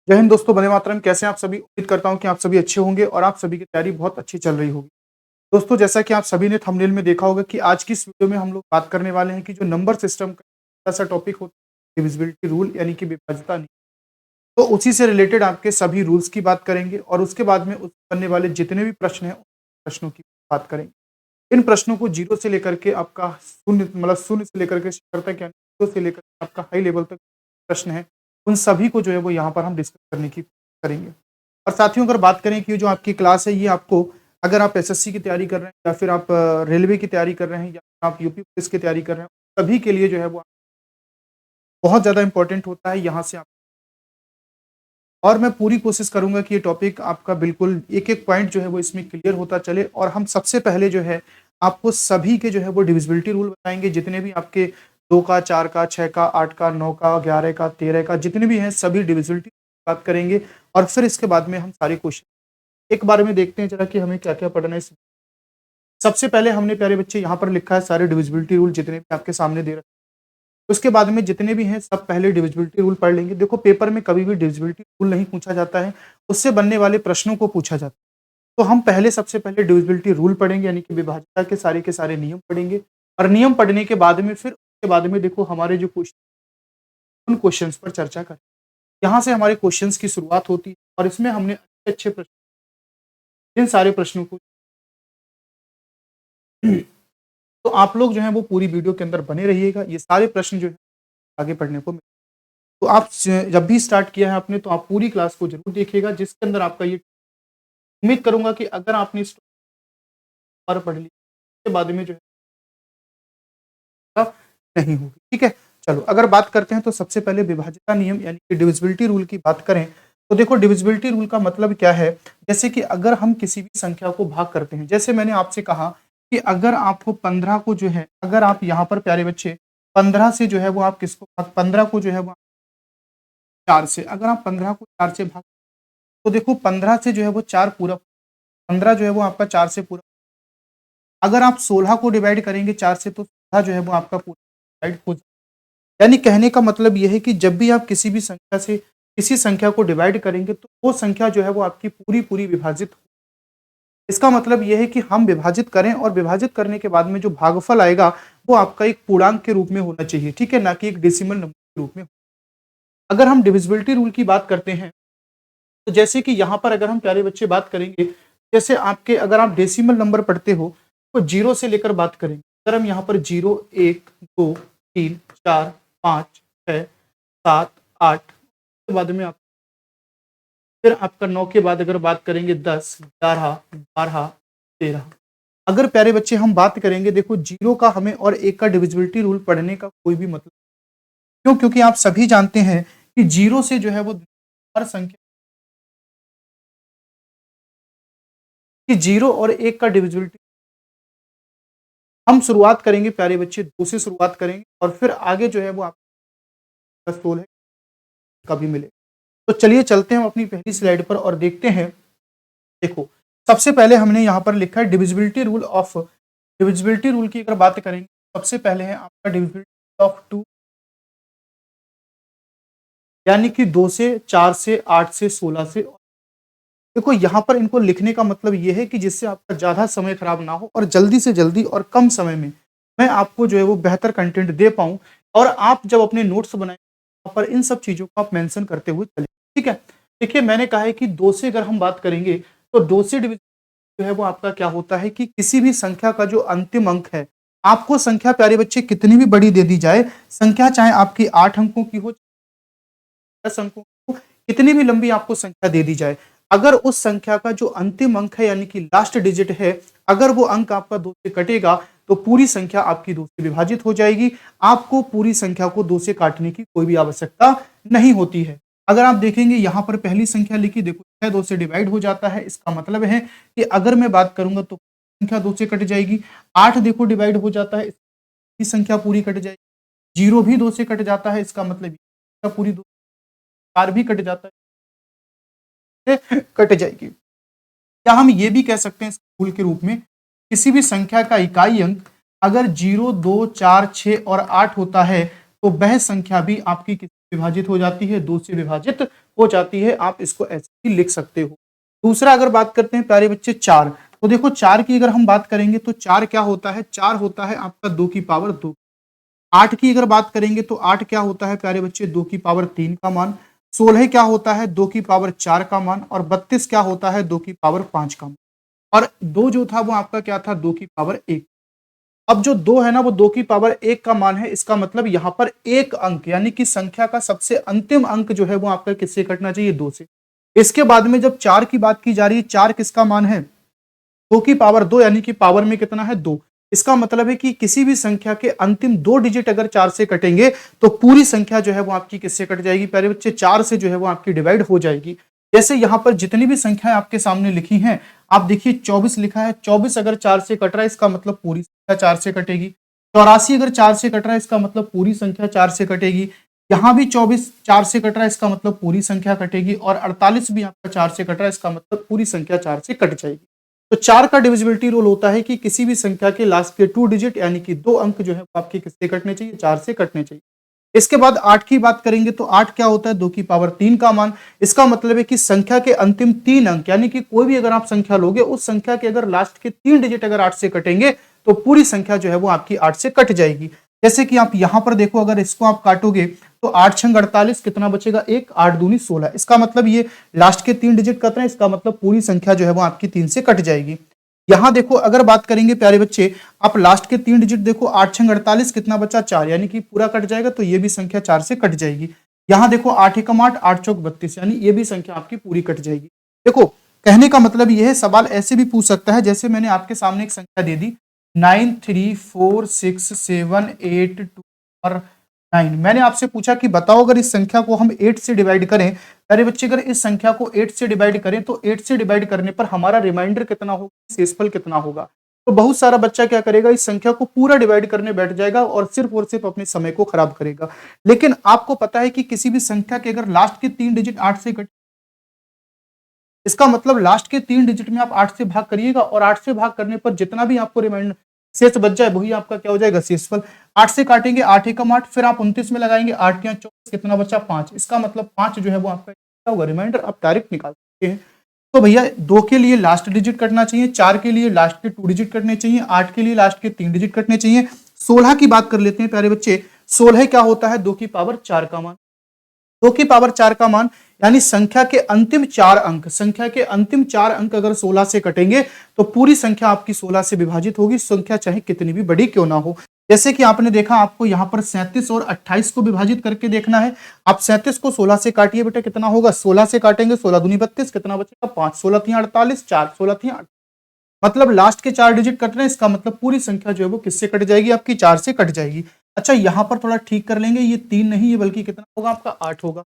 जय हिंद दोस्तों, वंदे मातरम। कैसे हैं आप सभी? उम्मीद करता हूं कि आप सभी अच्छे होंगे और आप सभी की तैयारी बहुत अच्छी चल रही होगी। दोस्तों, जैसा कि आप सभी ने थंबनेल में देखा होगा कि आज की इस वीडियो में हम लोग बात करने वाले हैं कि जो नंबर सिस्टम का ऐसा टॉपिक होता है डिविजिबिलिटी रूल यानी कि विभाज्यता नियम। तो उसी से रिलेटेड आपके सभी रूल्स की बात करेंगे और उसके बाद में उस बनने वाले जितने भी प्रश्न हैं उन प्रश्नों की बात करेंगे। इन प्रश्नों को जीरो से लेकर के आपका शून्य मतलब शून्य से लेकर के शिखर तक यानी जीरो से लेकर के आपका हाई लेवल तक प्रश्न है, उन सभी को जो है वो यहाँ पर हम डिस्कस करने की करेंगे। और साथियों, अगर बात करें कि जो आपकी क्लास है ये आपको, अगर आप एसएससी की तैयारी कर रहे हैं या फिर आप रेलवे की तैयारी कर रहे हैं या आप यूपी पुलिस की तैयारी कर रहे हैं, सभी के लिए जो है वो बहुत ज़्यादा इंपॉर्टेंट होता है। यहाँ से आप और मैं पूरी कोशिश करूँगा कि ये टॉपिक आपका बिल्कुल एक-एक पॉइंट जो है वो इसमें क्लियर होता चले और हम सबसे पहले जो है आपको सभी के जो है वो डिविजिबिलिटी रूल बताएँगे। जितने भी आपके 2 का, 4 का, 6 का, 8 का, 9 का, 11 का, 13 का जितने भी हैं सभी डिविजिबिलिटी बात करेंगे और फिर इसके बाद में हम सारे क्वेश्चन एक बारे में देखते हैं जरा कि हमें क्या-क्या पढ़ना है इस सबसे पहले हमने प्यारे बच्चे यहाँ पर लिखा है सारे डिविजिबिलिटी रूल जितने भी आपके सामने दे रखे हैं। उसके बाद में जितने भी हैं सब पहले डिविजिबिलिटी रूल पढ़ लेंगे। देखो, पेपर में कभी भी डिविजिबिलिटी रूल नहीं पूछा जाता है, उससे बनने वाले प्रश्नों को पूछा जाता है। तो हम पहले सबसे पहले डिविजिबिलिटी रूल पढ़ेंगे यानी कि विभाज्यता के सारे नियम पढ़ेंगे और नियम पढ़ने के बाद में फिर उसके बाद में देखो हमारे जो क्वेश्चन उन क्वेश्चंस पर चर्चा करें। यहाँ से हमारे क्वेश्चंस की शुरुआत होती है और इसमें हमने अच्छे-अच्छे प्रश्न इन सारे प्रश्नों को तो आप लोग जो हैं वो पूरी वीडियो के अंदर बने रहिएगा। ये सारे प्रश्न जो है आगे पढ़ने को तो आप जब भी स्टार्ट किया है आपने तो आप पूरी क्लास को ज़रूर देखिएगा जिसके अंदर आपका ये उम्मीद करूँगा कि अगर आपने इस पर पढ़ ली उसके बाद में जो है नहीं होगी। ठीक है? चलो, अगर बात करते हैं तो सबसे पहले विभाज्यता नियम यानी कि डिविजिबिलिटी रूल की बात करें, तो देखो डिविजिबिलिटी रूल का मतलब क्या है? जैसे कि अगर हम किसी भी संख्या को भाग करते हैं, जैसे मैंने आपसे कहा कि अगर आपको 15 को जो है अगर आप यहाँ पर प्यारे बच्चे 15 से जो है वो आप किसको 15 को जो है वो 4 से अगर आप 15 को 4 से भाग तो देखो 15 से जो है वो 4 पूरा 15 जो है वो आपका 4 से पूरा अगर आप 16 को डिवाइड करेंगे 4 से तो 16 जो है वो आपका पूरा डिवाइड हो यानी कहने का मतलब ये है कि जब भी आप किसी भी संख्या से किसी संख्या को डिवाइड करेंगे तो वो संख्या जो है वो आपकी पूरी-पूरी विभाजित हो। इसका मतलब ये है कि हम विभाजित करें और विभाजित करने के बाद में जो भागफल आएगा वो आपका एक पूर्णांक के रूप में होना चाहिए, ठीक है? ना कि एक डेसिमल नंबर के रूप में। अगर हम डिविजिबिलिटी रूल की बात करते हैं तो जैसे कि यहाँ पर अगर हम प्यारे बच्चे बात करेंगे, जैसे आपके अगर आप डेसिमल नंबर पढ़ते हो, तो 0 से लेकर बात करेंगे। अगर हम यहाँ पर 0, 1, 2, 3, 4, 5, 6, 7, 8 के बाद में आप फिर आपका 9 के बाद अगर बात करेंगे 10, 11, 12, 13। अगर प्यारे बच्चे हम बात करेंगे देखो 0 का हमें और 1 का डिविजिबिलिटी रूल पढ़ने का कोई भी मतलब क्यों? क्योंकि आप सभी जानते हैं कि 0 से जो है वो हर संख्या कि 0 और 1 का डिविजिबिलिटी हम शुरुआत करेंगे प्यारे बच्चे 2 से शुरुआत करेंगे और फिर आगे जो है वो आपका 16 कभी मिले। तो चलिए चलते हैं हम अपनी पहली स्लाइड पर और देखते हैं। देखो, सबसे पहले हमने यहाँ पर लिखा है डिविजिबिलिटी रूल की अगर बात करेंगे, सबसे पहले है आपका डिविजिबिलिटी ऑफ 2 यानी कि 2 से, 4 से, 8 से, 16 से। देखो यहाँ पर इनको लिखने का मतलब ये है कि जिससे आपका ज़्यादा समय खराब ना हो और जल्दी से जल्दी और कम समय में मैं आपको जो है वो बेहतर कंटेंट दे पाऊँ और आप जब अपने नोट्स बनाएँ वहाँ पर इन सब चीज़ों को आप मेंशन करते हुए चलें, ठीक है? देखिए, मैंने कहा है कि 2 से अगर हम बात करेंगे तो 2 से डिविज़न जो है वो आपका क्या होता है कि किसी भी संख्या का जो अंतिम अंक है, आपको संख्या प्यारे बच्चे कितनी भी बड़ी दे दी जाए, संख्या चाहे आपकी 8 अंकों की हो, 10 अंकों की हो, कितनी भी लंबी आपको संख्या दे दी जाए, अगर उस संख्या का जो अंतिम अंक है यानी कि लास्ट डिजिट है, अगर वो अंक आपका 2 से कटेगा, तो पूरी संख्या आपकी 2 से विभाजित हो जाएगी। आपको पूरी संख्या को 2 से काटने की कोई भी आवश्यकता नहीं होती है। अगर आप देखेंगे यहाँ पर पहली संख्या लिखी, देखो 6 2 से डिवाइड हो जाता है। इसका मतलब है कि अगर मैं बात करूँगा तो संख्या 2 से कट जाएगी। 8 देखो डिवाइड हो जाता है, इसकी संख्या पूरी कट जाएगी। 0 भी 2 से कट जाता है, इसका मतलब ये पूरी 2 4 भी कट जाता है, कट जाएगी। क्या हम ये भी कह सकते हैं स्कूल के रूप में किसी भी संख्या का इकाई अंक अगर 0, 2, 4, 6 और 8 होता है तो वह संख्या भी आपकी विभाजित हो जाती है, 2 से विभाजित हो जाती है। आप इसको ऐसे ही लिख सकते हो। दूसरा अगर बात करते हैं प्यारे बच्चे 4, तो देखो 4 की अगर हम बात करेंगे तो 4 क्या होता है? 4 होता है आपका 2 की पावर 2। 8 की अगर बात करेंगे तो 8 क्या होता है प्यारे बच्चे? 2 की पावर 3 का मान। 16 क्या होता है? 2 की पावर 4 का मान। और 32 क्या होता है? 2 की पावर 5 का मान। और 2 जो था वो आपका क्या था? 2 की पावर 1। अब जो 2 है ना वो 2 की पावर 1 का मान है, इसका मतलब यहाँ पर एक अंक यानी कि संख्या का सबसे अंतिम अंक जो है वो आपका किससे कटना चाहिए? 2 से। इसके बाद में जब 4 की बात की जा रही है, 4 किसका मान है? 2 की पावर 2 यानी कि पावर में कितना है? 2। इसका मतलब है कि किसी भी संख्या के अंतिम 2 डिजिट अगर 4 से कटेंगे तो पूरी संख्या जो है वो आपकी किससे कट जाएगी प्यारे बच्चे? 4 से जो है वो आपकी डिवाइड हो जाएगी। जैसे यहाँ पर जितनी भी संख्याएं आपके सामने लिखी हैं, आप देखिए 24 लिखा है, 24 अगर 4 से कट रहा है इसका मतलब पूरी संख्या 4 से कटेगी। 84 अगर 4 से कट रहा है इसका मतलब पूरी संख्या 4 से कटेगी। यहाँ भी 24 4 से कट रहा है इसका मतलब पूरी संख्या कटेगी। और 48 भी आपका 4 से कट रहा है इसका मतलब पूरी संख्या 4 से कट जाएगी। तो 4 का डिविजिबिलिटी रूल होता है कि किसी भी संख्या के लास्ट के 2 डिजिट यानी कि 2 अंक जो है वो आपके किससे कटने चाहिए? 4 से कटने चाहिए। इसके बाद 8 की बात करेंगे तो 8 क्या होता है? 2 की पावर 3 का मान। इसका मतलब है कि संख्या के अंतिम 3 अंक यानी कि कोई भी अगर आप संख्या लोगे, उस संख्या के अगर लास्ट के 3 डिजिट अगर 8 से कटेंगे तो पूरी संख्या जो है वो आपकी 8 से कट जाएगी। जैसे कि आप यहां पर देखो, अगर इसको आप काटोगे तो 8 छंग 48, कितना बचेगा? 1, 8 दूनी 16। इसका मतलब ये लास्ट के 3 डिजिट कट रहे हैं, इसका मतलब पूरी संख्या जो है वो आपकी 3 से कट जाएगी। यहां देखो अगर बात करेंगे प्यारे बच्चे, आप लास्ट के 3 डिजिट देखो, 8 छंग 48, कितना बचा? 4, यानी कि पूरा कट जाएगा, तो ये भी संख्या 4 से कट जाएगी। यहां देखो 8 एकम 8, 8 चौक 32, यानी ये भी संख्या आपकी पूरी कट जाएगी। देखो कहने का मतलब ये है, सवाल ऐसे भी पूछ सकता है, जैसे मैंने आपके सामने एक संख्या दे दी 9 3 4 6 7 8 2 और 9। मैंने आपसे पूछा कि बताओ अगर इस संख्या को हम 8 से डिवाइड करें। अरे बच्चे अगर इस संख्या को 8 से डिवाइड करें तो 8 से डिवाइड करने पर हमारा रिमाइंडर कितना होगा? शेषफल कितना होगा? तो बहुत सारा बच्चा क्या करेगा, इस संख्या को पूरा डिवाइड करने बैठ जाएगा और सिर्फ अपने समय को खराब करेगा। लेकिन आपको पता है कि किसी भी संख्या के अगर लास्ट के 3 डिजिट 8 से कट, इसका मतलब लास्ट के 3 डिजिट में आप 8 से भाग करिएगा और 8 से भाग करने पर जितना भी आपको रिमाइंडर शेष बच जाए वही आपका क्या हो जाएगा? शेषफल। 8 से काटेंगे, 8 एकम 8, फिर आप 29 में लगाएंगे, 8 या 24, कितना बचा? 5। इसका मतलब 5 जो है वो आपका क्या होगा? रिमाइंडर। आप डायरेक्ट निकाल सकते हैं। तो भैया 2 के लिए लास्ट डिजिट कटना चाहिए, 4 के लिए लास्ट के 2 डिजिट कटने चाहिए, 8 के लिए लास्ट के 3 डिजिट कटने चाहिए। 16 की बात कर लेते हैं प्यारे बच्चे। 16 क्या होता है? 2 की पावर 4 का मान। 2 की पावर 4 का मान यानी संख्या के अंतिम 4 अंक, संख्या के अंतिम 4 अंक अगर 16 से कटेंगे तो पूरी संख्या आपकी 16 से विभाजित होगी, संख्या चाहे कितनी भी बड़ी क्यों ना हो। जैसे कि आपने देखा, आपको यहाँ पर 37 और 28 को विभाजित करके देखना है। आप 37 को 16 से काटिए बेटा, कितना होगा? 16 से काटेंगे, 16 दूनी 32, कितना बचेगा? 5, 16 तियां 48, 4, 16 तियां 48। मतलब लास्ट के 4 डिजिट कट रहे हैं, इसका मतलब पूरी संख्या जो है वो किससे कट जाएगी? आपकी 4 से कट जाएगी। अच्छा यहाँ पर थोड़ा ठीक कर लेंगे, ये 3 नहीं है बल्कि कितना होगा? आपका 8 होगा।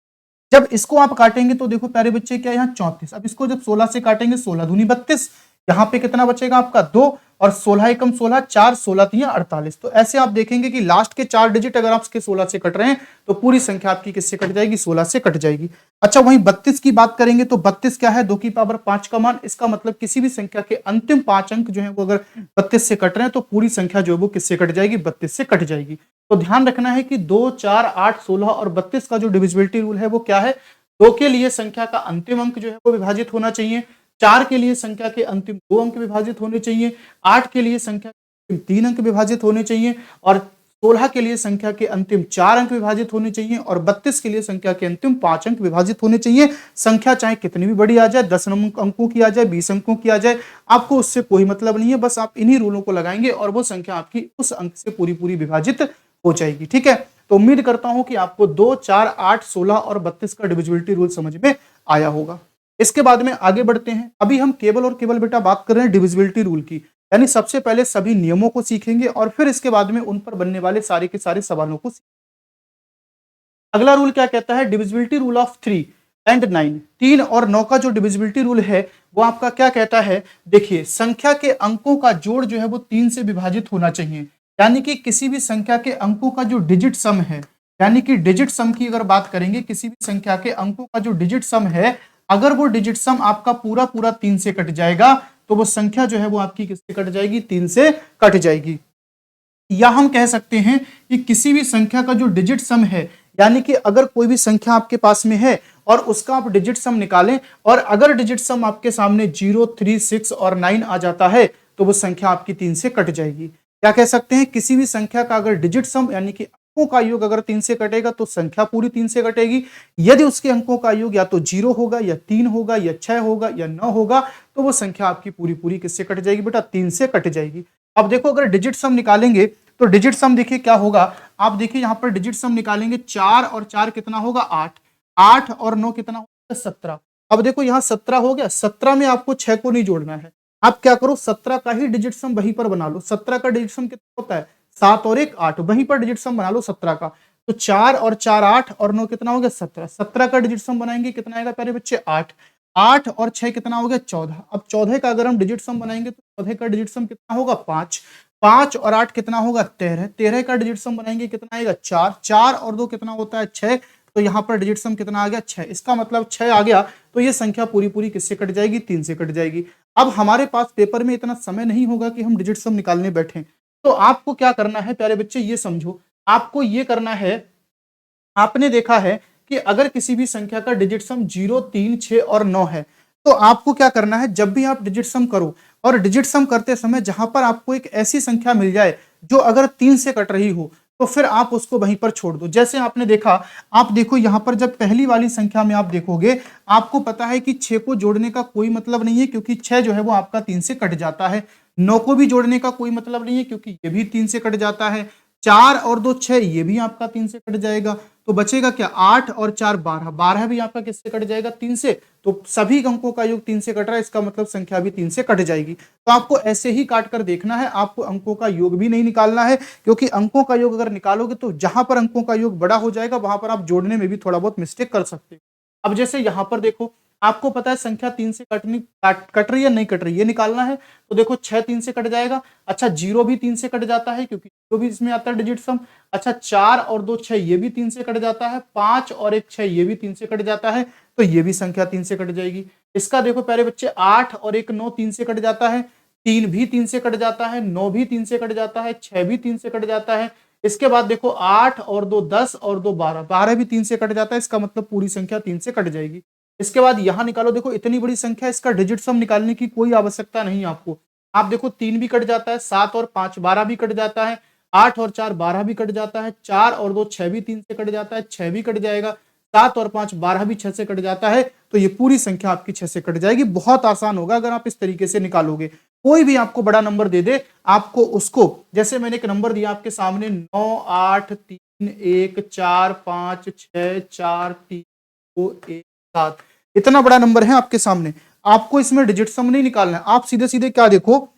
जब इसको आप काटेंगे तो देखो प्यारे बच्चे क्या, यहाँ 34। अब इसको जब 16 से काटेंगे, 16 दूनी 32, यहाँ पे कितना बचेगा? आपका 2, और 16 एकम 16, 4, 16 तियां 48। तो ऐसे आप देखेंगे कि लास्ट के 4 डिजिट अगर आपके 16 से कट रहे हैं तो पूरी संख्या आपकी किससे कट जाएगी? 16 से कट जाएगी। अच्छा वहीं 32 की बात करेंगे तो 32 क्या है? 2 की पावर 5 का मान। इसका मतलब किसी भी संख्या के अंतिम 5 अंक जो है वो अगर 32 से कट रहे हैं तो पूरी संख्या जो है वो किससे कट जाएगी? 32 से कट जाएगी। तो ध्यान रखना है कि 2, 4, 8, 16 और 32 का जो डिविजिबिलिटी रूल है वो क्या है? 2 के लिए संख्या का अंतिम अंक जो है वो विभाजित होना चाहिए, 4 के लिए संख्या के अंतिम 2 अंक विभाजित होने चाहिए, 8 के लिए संख्या के अंतिम 3 अंक विभाजित होने चाहिए, और 16 के लिए संख्या के अंतिम 4 अंक विभाजित होने चाहिए, और 32 के लिए संख्या के अंतिम 5 अंक विभाजित होने चाहिए। संख्या चाहे कितनी भी बड़ी आ जाए, 10 अंकों की आ जाए, 20 अंकों की आ जाए, आपको उससे कोई मतलब नहीं है। बस आप इन्हीं रूलों को लगाएंगे और वो संख्या आपकी उस अंक से पूरी पूरी विभाजित हो जाएगी। ठीक है, तो उम्मीद करता हूं कि आपको 2, 4, 8, 16 और 32 का डिविजिबिलिटी रूल समझ में आया होगा। इसके बाद में आगे बढ़ते हैं। अभी हम केवल और केवल बेटा बात कर रहे हैं डिविजिबिलिटी रूल की, यानी सबसे पहले सभी नियमों को सीखेंगे और फिर इसके बाद में उन पर बनने वाले सारे के सारे सवालों को। अगला रूल क्या कहता है? Divisibility rule of 3 and 9। 3 और 9 का जो डिविजिबिलिटी रूल है वो आपका क्या कहता है? देखिए, संख्या के अंकों का जोड़ जो है वो 3 से विभाजित होना चाहिए, यानी कि किसी भी संख्या के अंकों का जो डिजिट सम है, यानी कि डिजिट सम की अगर बात करेंगे, किसी भी संख्या के अंकों का जो डिजिट सम है, अगर वो डिजिट सम आपका पूरा पूरा 3 से कट जाएगा तो वो संख्या जो है वो आपकी किससे कट जाएगी? 3 से कट जाएगी। या हम कह सकते हैं कि किसी भी संख्या का जो डिजिट सम है यानी कि अगर कोई भी संख्या आपके पास में है और उसका आप डिजिट सम निकालें और अगर डिजिट सम आपके सामने 0, 3, 6 और 9 आ जाता है तो वो संख्या आपकी 3 से कट जाएगी। क्या कह सकते हैं, किसी भी संख्या का अगर डिजिट सम यानी कि अंकों का योग अगर 3 से कटेगा तो संख्या पूरी 3 से कटेगी। यदि उसके अंकों का योग या तो 0 होगा या 3 होगा या 6 होगा या 9 होगा तो वो संख्या आपकी पूरी पूरी किससे कट जाएगी बेटा, 3 से कट जाएगी। अब देखो अगर डिजिट सम निकालेंगे तो डिजिट सम देखिए क्या होगा, आप देखिए यहां पर डिजिट सम निकालेंगे, 4 और 4 कितना होगा 8, 8 और 9 कितना होगा 17। अब देखो यहां 17 हो गया, 17 में आपको 6 को नहीं जोड़ना है। आप क्या करो 17 का ही डिजिट सम वहीं पर बना लो। 17 का डिजिट सम कितना होता है 7 और 1 8, वहीं पर डिजिट सम बना लो 17 का। तो 4 और 4 8 और 9 कितना हो गया 17। 17 का डिजिट सम बनाएंगे कितना आएगा प्यारे बच्चे 8, 8 और 6 कितना हो गया 14। अब 14 का अगर हम डिजिट सम बनाएंगे तो 14 का डिजिट सम कितना होगा 5, 5 और 8 कितना होगा 13, 13 का डिजिट सम बनाएंगे कितना आएगा 4, 4 और 2 कितना होता है 6, तो यहाँ पर डिजिट सम कितना आ गया 6। इसका मतलब 6 आ गया तो ये संख्या पूरी पूरी किससे कट जाएगी 3 से कट जाएगी। अब हमारे पास पेपर में इतना समय नहीं होगा कि हम डिजिट सम निकालने बैठे, तो आपको क्या करना है प्यारे बच्चे ये समझो, आपको ये करना है, आपने देखा है कि अगर किसी भी संख्या का डिजिट सम 0, 3, 6 और 9 है तो आपको क्या करना है, जब भी आप डिजिट सम करो और डिजिट सम करते समय जहां पर आपको एक ऐसी संख्या मिल जाए जो अगर 3 से कट रही हो तो फिर आप उसको वहीं पर छोड़ दो। जैसे आपने देखा, आप देखो यहां पर जब पहली वाली संख्या में आप देखोगे, आपको पता है कि 6 को जोड़ने का कोई मतलब नहीं है क्योंकि 6 जो है वो आपका 3 से कट जाता है। 9 को भी जोड़ने का कोई मतलब नहीं है क्योंकि ये भी 3 से कट जाता है। 4 और 2 6, ये भी आपका 3 से कट जाएगा। तो बचेगा क्या 8 और 4 12, 12 भी आपका किससे कट जाएगा 3 से। तो सभी अंकों का योग 3 से कट रहा है, इसका मतलब संख्या भी 3 से कट जाएगी। तो आपको ऐसे ही काट कर देखना है, आपको अंकों का योग भी नहीं निकालना है क्योंकि अंकों का योग अगर निकालोगे तो जहां पर अंकों का योग बड़ा हो जाएगा वहां पर आप जोड़ने में भी थोड़ा बहुत मिस्टेक कर सकते हो। अब जैसे यहां पर देखो, आपको पता है संख्या 3 से कट रही है नहीं कट रही, ये निकालना है। तो देखो 6 3 से कट जाएगा। अच्छा 0 भी 3 से कट जाता है क्योंकि 0 भी इसमें आता है डिजिट सम। अच्छा 4 और 2 6, ये भी 3 से कट जाता है। 5 और 1 6, ये भी 3 से कट जाता है, तो ये भी संख्या 3 से कट जाएगी। इसका देखो प्यारे बच्चे 8 और 1 9, 3 से कट जाता है। 3 भी 3 से कट जाता है, 9 भी 3 से कट जाता है, 6 भी 3 से कट जाता है। इसके बाद देखो 8 और 2 10 और 2 12, 12 भी 3 से कट जाता है, इसका मतलब पूरी संख्या 3 से कट जाएगी। इसके बाद यहां निकालो, देखो इतनी बड़ी संख्या, इसका डिजिट सम निकालने की कोई आवश्यकता नहीं आपको। आप देखो 3 भी कट जाता है, 7 और 5 12 भी कट जाता है, 8 और 4 12 भी कट जाता है, 4 और 2 6 भी 3 से कट जाता है, 6 भी कट जाएगा, 7 और 5 12 भी 6 से कट जाता है, तो ये पूरी संख्या आपकी 6 से कट जाएगी। बहुत आसान होगा अगर आप इस तरीके से निकालोगे। कोई भी आपको बड़ा नंबर दे दे, आपको उसको, जैसे मैंने एक नंबर दिया आपके सामने 9 8 3 1 4 5 6 4 3 2 1 7, इतना बड़ा नंबर है आपके सामने, आपको इसमें डिजिट सम नहीं निकालना है। आप सीधे सीधे क्या देखो,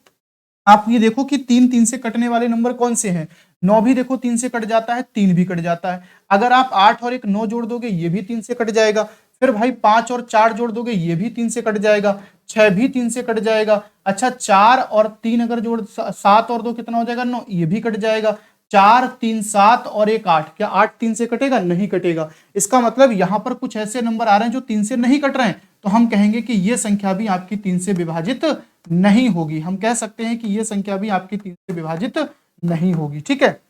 आप ये देखो कि 3 3 से कटने वाले नंबर कौन से हैं। 9 भी देखो 3 से कट जाता है, 3 भी कट जाता है। अगर आप 8 और 1 9 जोड़ दोगे, ये भी 3 से कट जाएगा। फिर भाई 5 और 4 जोड़ दोगे, ये भी 3 से कट जाएगा। 6 भी 3 से कट जाएगा। अच्छा 4 और 3 अगर जोड़, 7 और 2 कितना हो जाएगा 9, ये भी कट जाएगा। 4 3 7 और 1 8, क्या 8 3 से कटेगा, नहीं कटेगा। इसका मतलब यहां पर कुछ ऐसे नंबर आ रहे हैं जो 3 से नहीं कट रहे हैं, तो हम कहेंगे कि ये संख्या भी आपकी 3 से विभाजित नहीं होगी। हम कह सकते हैं कि ये संख्या भी आपकी 3 से विभाजित नहीं होगी। ठीक है,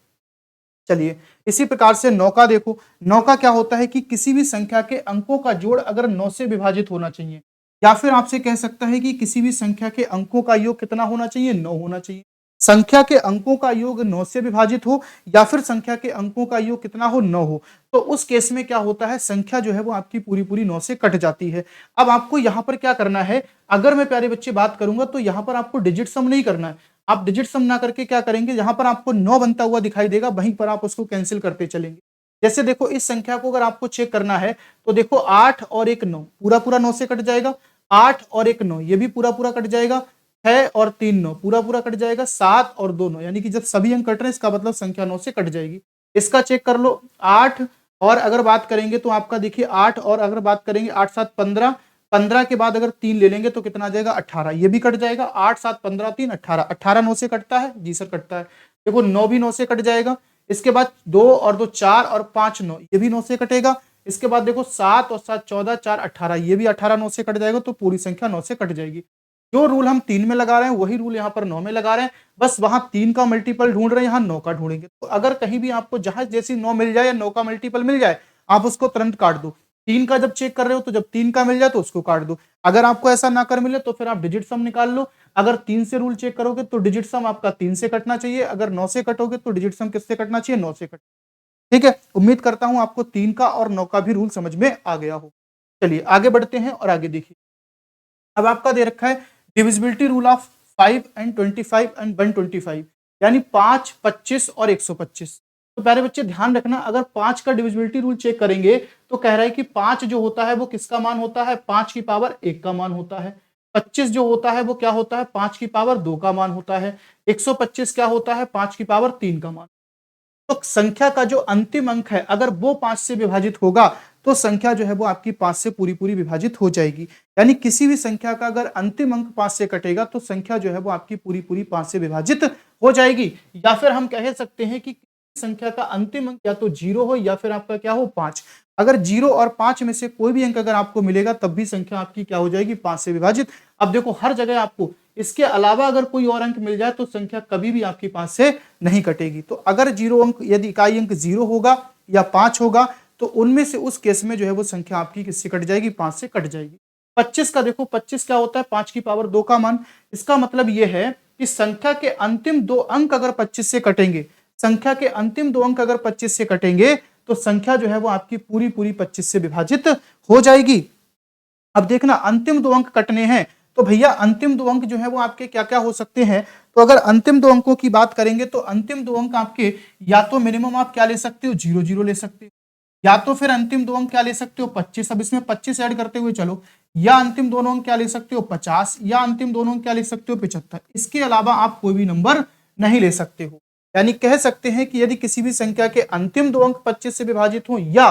चलिए इसी प्रकार से 9 का देखो। 9 का क्या होता है कि किसी भी संख्या के अंकों का जोड़ अगर 9 से विभाजित होना चाहिए, या फिर आपसे कह सकता है कि किसी भी संख्या के अंकों का योग कितना होना चाहिए 9 होना चाहिए। संख्या के अंकों का योग 9 से विभाजित हो या फिर संख्या के अंकों का योग कितना हो 9 हो, तो उस केस में क्या होता है, संख्या जो है वो आपकी पूरी पूरी 9 से कट जाती है। अब आपको यहां पर क्या करना है, अगर मैं प्यारे बच्चे बात करूंगा तो यहां पर आपको डिजिट सम नहीं करना है। आप डिजिट सम ना करके क्या करेंगे, जहां पर आपको 9 बनता हुआ दिखाई देगा वहीं पर आप उसको कैंसिल करते चलेंगे। जैसे देखो इस संख्या को अगर आपको चेक करना है तो देखो 8 और 1 9, पूरा पूरा 9 से कट जाएगा। 8 और 1 9, ये भी पूरा पूरा कट जाएगा। 6 और 3 9, पूरा पूरा कट जाएगा। 7 और 2 9, यानी कि जब सभी अंक कट रहे हैं इसका मतलब संख्या 9 से कट जाएगी। इसका चेक कर लो 8, और अगर बात करेंगे तो आपका देखिए 8, और अगर बात करेंगे 8 7 15, 15 के बाद अगर 3 ले लेंगे तो कितना आ जाएगा 18, ये भी कट जाएगा। 8 7 15 3 18, 18 9 से कटता है, जी सर कटता है। देखो 9 भी 9 से कट जाएगा। इसके बाद 2 और 2 4 और 5 9, ये भी 9 से कटेगा। इसके बाद देखो 7 और 7 14 4 18, ये भी 18 9 से कट जाएगा, तो पूरी संख्या 9 से कट जाएगी। जो रूल हम 3 में लगा रहे हैं वही रूल यहाँ पर 9 में लगा रहे हैं, बस वहां 3 का मल्टीपल ढूंढ रहे हैं, यहाँ 9 का ढूंढेंगे। तो अगर कहीं भी आपको जहां जैसी 9 मिल जाए या 9 का मल्टीपल मिल जाए, आप उसको तुरंत काट दो। 3 का जब चेक कर रहे हो तो जब 3 का मिल जाए तो उसको काट दो। अगर आपको ऐसा ना कर मिले तो फिर आप डिजिट सम निकाल लो। अगर 3 से रूल चेक करोगे तो डिजिट सम आपका 3 से कटना चाहिए, अगर 9 से कटोगे तो डिजिट सम किससे कटना चाहिए, 9 से कट। ठीक है, उम्मीद करता हूं आपको 3 का और 9 का भी रूल समझ में आ गया हो। चलिए आगे बढ़ते हैं और आगे देखिए। अब आपका दे रखा है divisibility rule of 5 and 25 and 125, यानी 5, 25 और 125। तो प्यारे बच्चे ध्यान रखना, अगर 5 का डिविजिबिलिटी रूल चेक करेंगे तो कह रहा है कि 5 जो होता है वो किसका मान होता है, 5 की पावर 1 का मान होता है। 25 जो होता है वो क्या होता है, 5 की पावर 2 का मान होता है। 125 क्या होता है, 5 की पावर 3 का मान। तो संख्या का जो अंतिम अंक है अगर वो 5 से विभाजित होगा तो संख्या जो है वो आपकी 5 से पूरी पूरी विभाजित हो जाएगी। यानी किसी भी संख्या का अगर अंतिम अंक 5 से कटेगा तो संख्या जो है वो आपकी पूरी पूरी 5 से विभाजित हो जाएगी। या फिर हम कह सकते हैं कि संख्या का अंतिम अंक या तो 0 हो या फिर आपका क्या हो, 5। अगर 0 और 5 में से कोई भी अंक अगर आपको मिलेगा तब भी संख्या आपकी क्या हो जाएगी, 5 से विभाजित। अब देखो हर जगह आपको इसके अलावा अगर कोई और अंक मिल जाए तो संख्या कभी भी आपकी 5 से नहीं कटेगी। तो अगर 0 अंक, यदि इकाई अंक 0 होगा या 5 होगा तो उनमें से उस केस में जो है वो संख्या आपकी किससे कट जाएगी, 5 से कट जाएगी। 25 का देखो, 25 क्या होता है, 5 की पावर 2 का मान। इसका मतलब यह है कि संख्या के अंतिम 2 अंक अगर 25 से कटेंगे, संख्या के अंतिम 2 अंक अगर 25 से कटेंगे तो संख्या जो है वो आपकी पूरी पूरी 25 से विभाजित हो जाएगी। अब देखना अंतिम 2 अंक कटने हैं तो भैया अंतिम 2 अंक जो है वो आपके क्या क्या हो सकते हैं। तो अगर अंतिम 2 अंकों की बात करेंगे तो अंतिम 2 अंक आपके या तो मिनिमम आप क्या ले सकते हो, 0 0 ले सकते हो, या तो फिर अंतिम 2 अंक क्या ले सकते हो, 25। अब इसमें 25 ऐड करते हुए चलो, या अंतिम दोनों अंक क्या ले सकते हो, 50, या अंतिम दोनों अंक क्या ले सकते हो, 75। इसके अलावा आप कोई भी नंबर नहीं ले सकते हो। यानी कह सकते हैं कि यदि किसी भी संख्या के अंतिम 2 अंक 25 से विभाजित हो या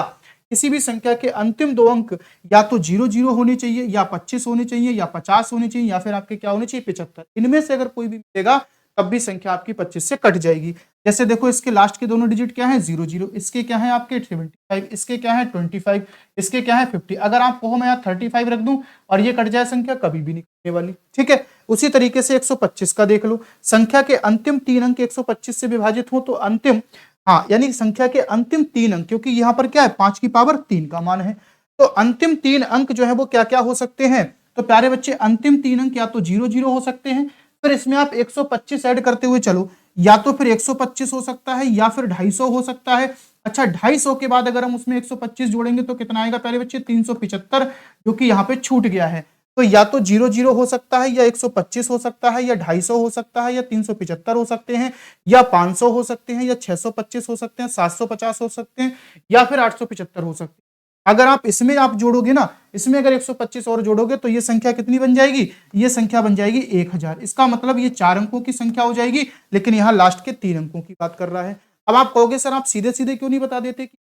किसी भी संख्या के अंतिम 2 अंक या तो 0 0 होने चाहिए, या 25 होने चाहिए, या 50 होने चाहिए, या फिर आपके क्या होने चाहिए, 75। इनमें से अगर कोई भी मिलेगा तब भी संख्या आपकी 25 से कट जाएगी। जैसे देखो इसके लास्ट के दोनों डिजिट क्या है, 0 0, इसके क्या है आपके 75, इसके क्या है 25, इसके क्या है 50। अगर आप कहो मैं यहाँ 35 रख दूं और ये कट जाए संख्या, कभी भी नहीं कटने वाली। ठीक है, उसी तरीके से 125 का देख लो, संख्या के अंतिम 3 अंक 125 से विभाजित हो तो अंतिम, हाँ यानी संख्या के अंतिम 3 अंक, क्योंकि यहाँ पर क्या है 5 की पावर 3 का मान है, तो अंतिम 3 अंक जो है वो क्या क्या हो सकते हैं। तो प्यारे बच्चे अंतिम 3 अंक या तो 0 0 हो सकते हैं, फिर इसमें आप 125 ऐड करते हुए चलो, या तो फिर 125 हो सकता है या फिर 250 हो सकता है। अच्छा 250 के बाद अगर हम उसमें 125 जोड़ेंगे तो कितना आएगा प्यारे बच्चे, 375, जो कि यहाँ पे छूट गया है। तो या तो 0 0 हो सकता है, या 125 हो सकता है, या 250 हो सकता है, या 375 हो सकते हैं, या 500 हो सकते हैं, या 625 हो सकते हैं, 750 हो सकते हैं, या फिर 875 हो सकते हैं। अगर आप इसमें आप जोड़ोगे ना, इसमें अगर 125 और जोड़ोगे तो ये संख्या कितनी बन जाएगी, ये संख्या बन जाएगी 1000। इसका मतलब ये 4 अंकों की संख्या हो जाएगी, लेकिन यहाँ लास्ट के 3 अंकों की बात कर रहा है। अब आप कहोगे सर आप सीधे सीधे क्यों नहीं बता देते कि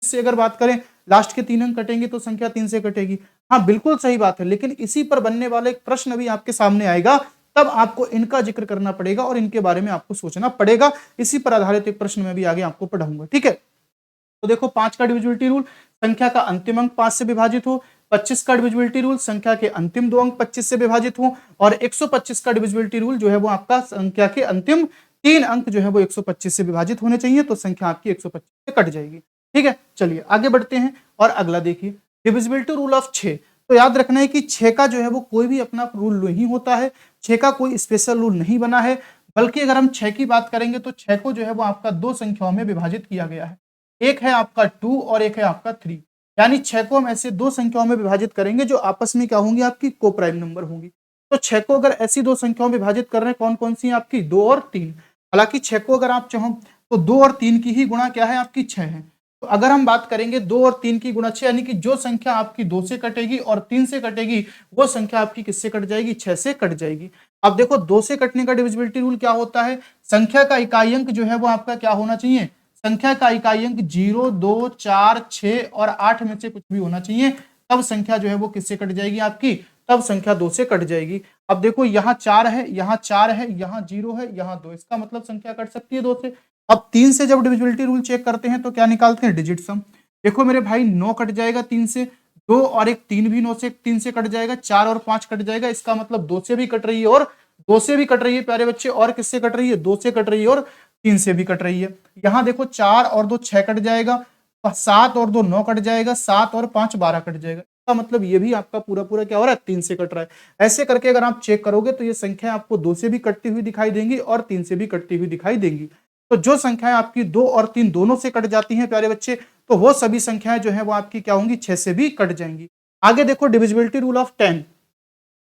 इससे अगर बात करें लास्ट के 3 अंक कटेंगे तो संख्या 3 से कटेगी। हाँ बिल्कुल सही बात है, लेकिन इसी पर बनने वाला एक प्रश्न भी आपके सामने आएगा, तब आपको इनका जिक्र करना पड़ेगा और इनके बारे में आपको सोचना पड़ेगा। इसी पर आधारित एक प्रश्न में भी आगे आपको पढ़ाऊंगा। ठीक है, तो देखो 5 का डिविजिबिलिटी रूल, संख्या का अंतिम अंक 5 से विभाजित हो। 25 का डिविजिबिलिटी रूल, संख्या के अंतिम 2 अंक 25 से विभाजित हो। और 125 का डिविजिबिलिटी रूल जो है वो आपका संख्या के अंतिम 3 अंक जो है वो 125 से विभाजित होने चाहिए, तो संख्या आपकी 125 से कट जाएगी। ठीक है, चलिए आगे बढ़ते हैं और अगला देखिए डिविजिबिलिटी रूल ऑफ 6। तो याद रखना है कि 6 का जो है वो कोई भी अपना रूल नहीं होता है, 6 का कोई स्पेशल रूल नहीं बना है, बल्कि अगर हम 6 की बात करेंगे तो 6 को जो है वो आपका 2 संख्याओं में विभाजित किया गया है, एक है आपका 2 और एक है आपका 3। यानी 6 को हम ऐसे 2 संख्याओं में विभाजित करेंगे जो आपस में क्या होंगी, आपकी को प्राइम नंबर होंगी। तो 6 को अगर ऐसी 2 संख्याओं में विभाजित कर रहे हैं, कौन कौन सी है आपकी, 2 और 3। हालांकि 6 को अगर आप चाहो तो 2 और 3 की ही गुणा क्या है आपकी 6 है। तो अगर हम बात करेंगे 2 और 3 की गुणा 6, यानी कि जो संख्या आपकी 2 से कटेगी और 3 से कटेगी वो संख्या आपकी किससे कट जाएगी, 6 से कट जाएगी। अब देखो 2 से कटने का डिविजिबिलिटी रूल क्या होता है, संख्या का इकाई अंक जो है वो आपका क्या होना चाहिए, संख्या का इकाई अंक 0, 2, 4, 6 और 8 में से कुछ भी होना चाहिए, तब संख्या जो है वो किससे कट जाएगी आपकी, तब संख्या 2 से कट जाएगी। अब देखो यहाँ 4 है, यहाँ 4 है, यहाँ 0 है, यहाँ 2, इसका मतलब संख्या कट सकती है 2 से। अब 3 से जब डिविजिबिलिटी रूल चेक करते हैं तो क्या निकालते हैं, डिजिट सम। देखो मेरे भाई 9 कट जाएगा 3 से, 2 और एक 3 भी 9 से 3 से कट जाएगा, 4 और 5 कट जाएगा, इसका मतलब 2 से भी कट रही है और 2 से भी कट रही है प्यारे बच्चे, और किससे कट रही है, 2 से कट रही है और 3 से भी कट रही है। यहाँ देखो 4 और 2 6 कट जाएगा, 7 और 2 9 कट जाएगा, 7 और 5 12 कट जाएगा, इसका मतलब ये भी आपका पूरा पूरा क्या हो रहा है, 3 से कट रहा है। ऐसे करके अगर आप चेक करोगे तो ये संख्या आपको 2 से भी कटती हुई दिखाई देंगी और 3 से भी कटती हुई दिखाई देंगी। तो जो संख्याएं आपकी 2 और 3 दोनों से कट जाती हैं प्यारे बच्चे, तो वो सभी संख्याएं जो है वो आपकी क्या होंगी, 6 से भी कट जाएंगी। आगे देखो डिविजिबिलिटी रूल ऑफ 10,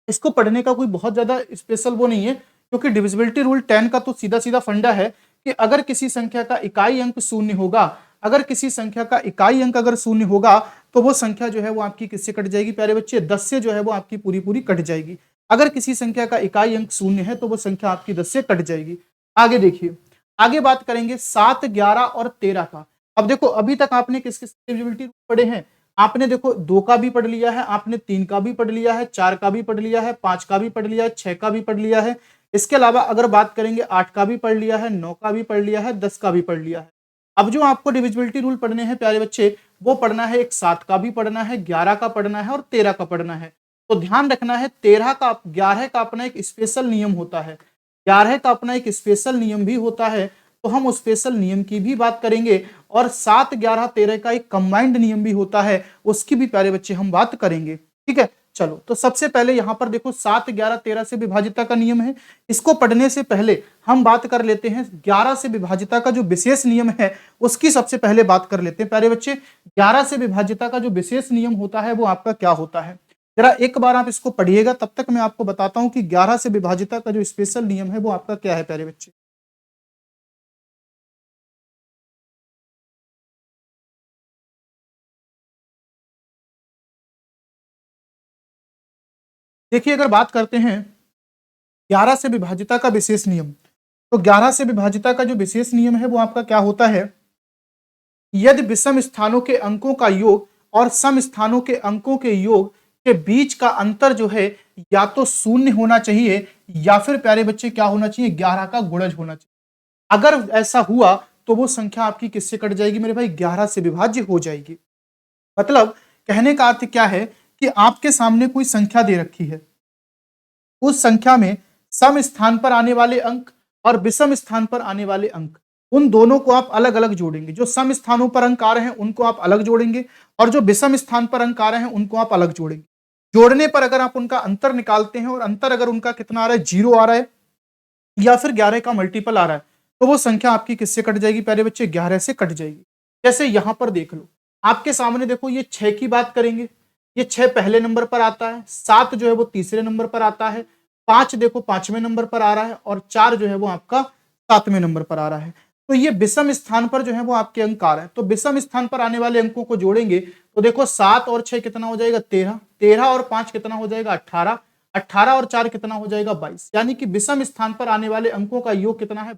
इसको पढ़ने का कोई बहुत ज्यादा स्पेशल वो नहीं है, क्योंकि डिविजिबिलिटी रूल 10 का तो सीधा सीधा फंडा है कि अगर किसी संख्या का इकाई अंक शून्य होगा, अगर किसी संख्या का इकाई अंक अगर शून्य होगा तो वो संख्या जो है वो आपकी किससे कट जाएगी प्यारे बच्चे, 10 से जो है वो आपकी पूरी पूरी कट जाएगी। अगर किसी संख्या का इकाई अंक शून्य है तो वो संख्या आपकी 10 से कट जाएगी। आगे देखिए, आगे बात करेंगे 7, 11 और 13 का। अब देखो अभी तक आपने किस किस डिविजिबिलिटी रूल पढ़े हैं, आपने देखो 2 का भी पढ़ लिया है, आपने 3 का भी पढ़ लिया है, 4 का भी पढ़ लिया है, 5 का भी पढ़ लिया है, 6 का भी पढ़ लिया है। इसके अलावा अगर बात करेंगे 8 का भी पढ़ लिया है, 9 का भी पढ़ लिया है, 10 का भी पढ़ लिया है। अब जो आपको डिविजिबिलिटी रूल पढ़ने हैं प्यारे बच्चे, वो पढ़ना है, एक 7 का भी पढ़ना है, 11 का पढ़ना है और 13 का पढ़ना है। तो ध्यान रखना है 13 का 11 का अपना एक स्पेशल नियम होता है, 11 का अपना एक स्पेशल नियम भी होता है, तो हम उस स्पेशल नियम की भी बात करेंगे। और 7, 11, 13 का एक कंबाइंड नियम भी होता है, उसकी भी प्यारे बच्चे हम बात करेंगे। ठीक है, चलो तो सबसे पहले यहां पर देखो 7, 11, 13 से विभाजिता का नियम है। इसको पढ़ने से पहले हम बात कर लेते हैं 11 से विभाजिता का जो विशेष नियम है उसकी सबसे पहले बात कर लेते हैं प्यारे बच्चे। 11 से विभाजिता का जो विशेष नियम होता है वो आपका क्या होता है, जरा एक बार आप इसको पढ़िएगा, तब तक मैं आपको बताता हूं कि 11 से विभाजिता का जो स्पेशल नियम है वो आपका क्या है प्यारे बच्चे। देखिए अगर बात करते हैं 11 से विभाजिता का विशेष नियम, तो 11 से विभाजिता का जो विशेष नियम है वो आपका क्या होता है, यदि विषम स्थानों के अंकों का योग और सम स्थानों के अंकों के योग के बीच का अंतर जो है या तो शून्य होना चाहिए या फिर प्यारे बच्चे क्या होना चाहिए, 11 का गुणज होना चाहिए। अगर ऐसा हुआ तो वो संख्या आपकी किससे कट जाएगी मेरे भाई, 11 से विभाज्य हो जाएगी। मतलब कहने का अर्थ क्या है कि आपके सामने कोई संख्या दे रखी है, उस संख्या में सम स्थान पर आने वाले अंक और विषम स्थान पर आने वाले अंक, उन दोनों को आप अलग अलग जोड़ेंगे। जो सम स्थानों पर अंक आ रहे हैं उनको आप अलग जोड़ेंगे और जो विषम स्थान पर अंक आ रहे हैं उनको आप अलग जोड़ेंगे। जोड़ने पर अगर आप उनका अंतर निकालते हैं और अंतर अगर उनका कितना आ रहा है, 0 आ रहा है या फिर 11 का मल्टीपल आ रहा है, तो वो संख्या आपकी किससे कट जाएगी प्यारे बच्चे, 11 से कट जाएगी। जैसे यहां पर देख लो, आपके सामने देखो ये 6 की बात करेंगे, ये 6 पहले नंबर पर आता है, 7 जो है वो तीसरे नंबर पर आता है, 5 देखो 5वें नंबर पर आ रहा है और 4 जो है वो आपका 7वें नंबर पर आ रहा है। तो ये विषम स्थान पर जो है वो आपके अंक आ रहे हैं, तो विषम स्थान पर आने वाले अंकों को जोड़ेंगे तो देखो 7 और 6 कितना हो जाएगा, 13, 13 और 5 कितना हो जाएगा, 18, 18 और 4 कितना हो जाएगा, 22। यानी कि विषम स्थान पर आने वाले अंकों का योग कितना है,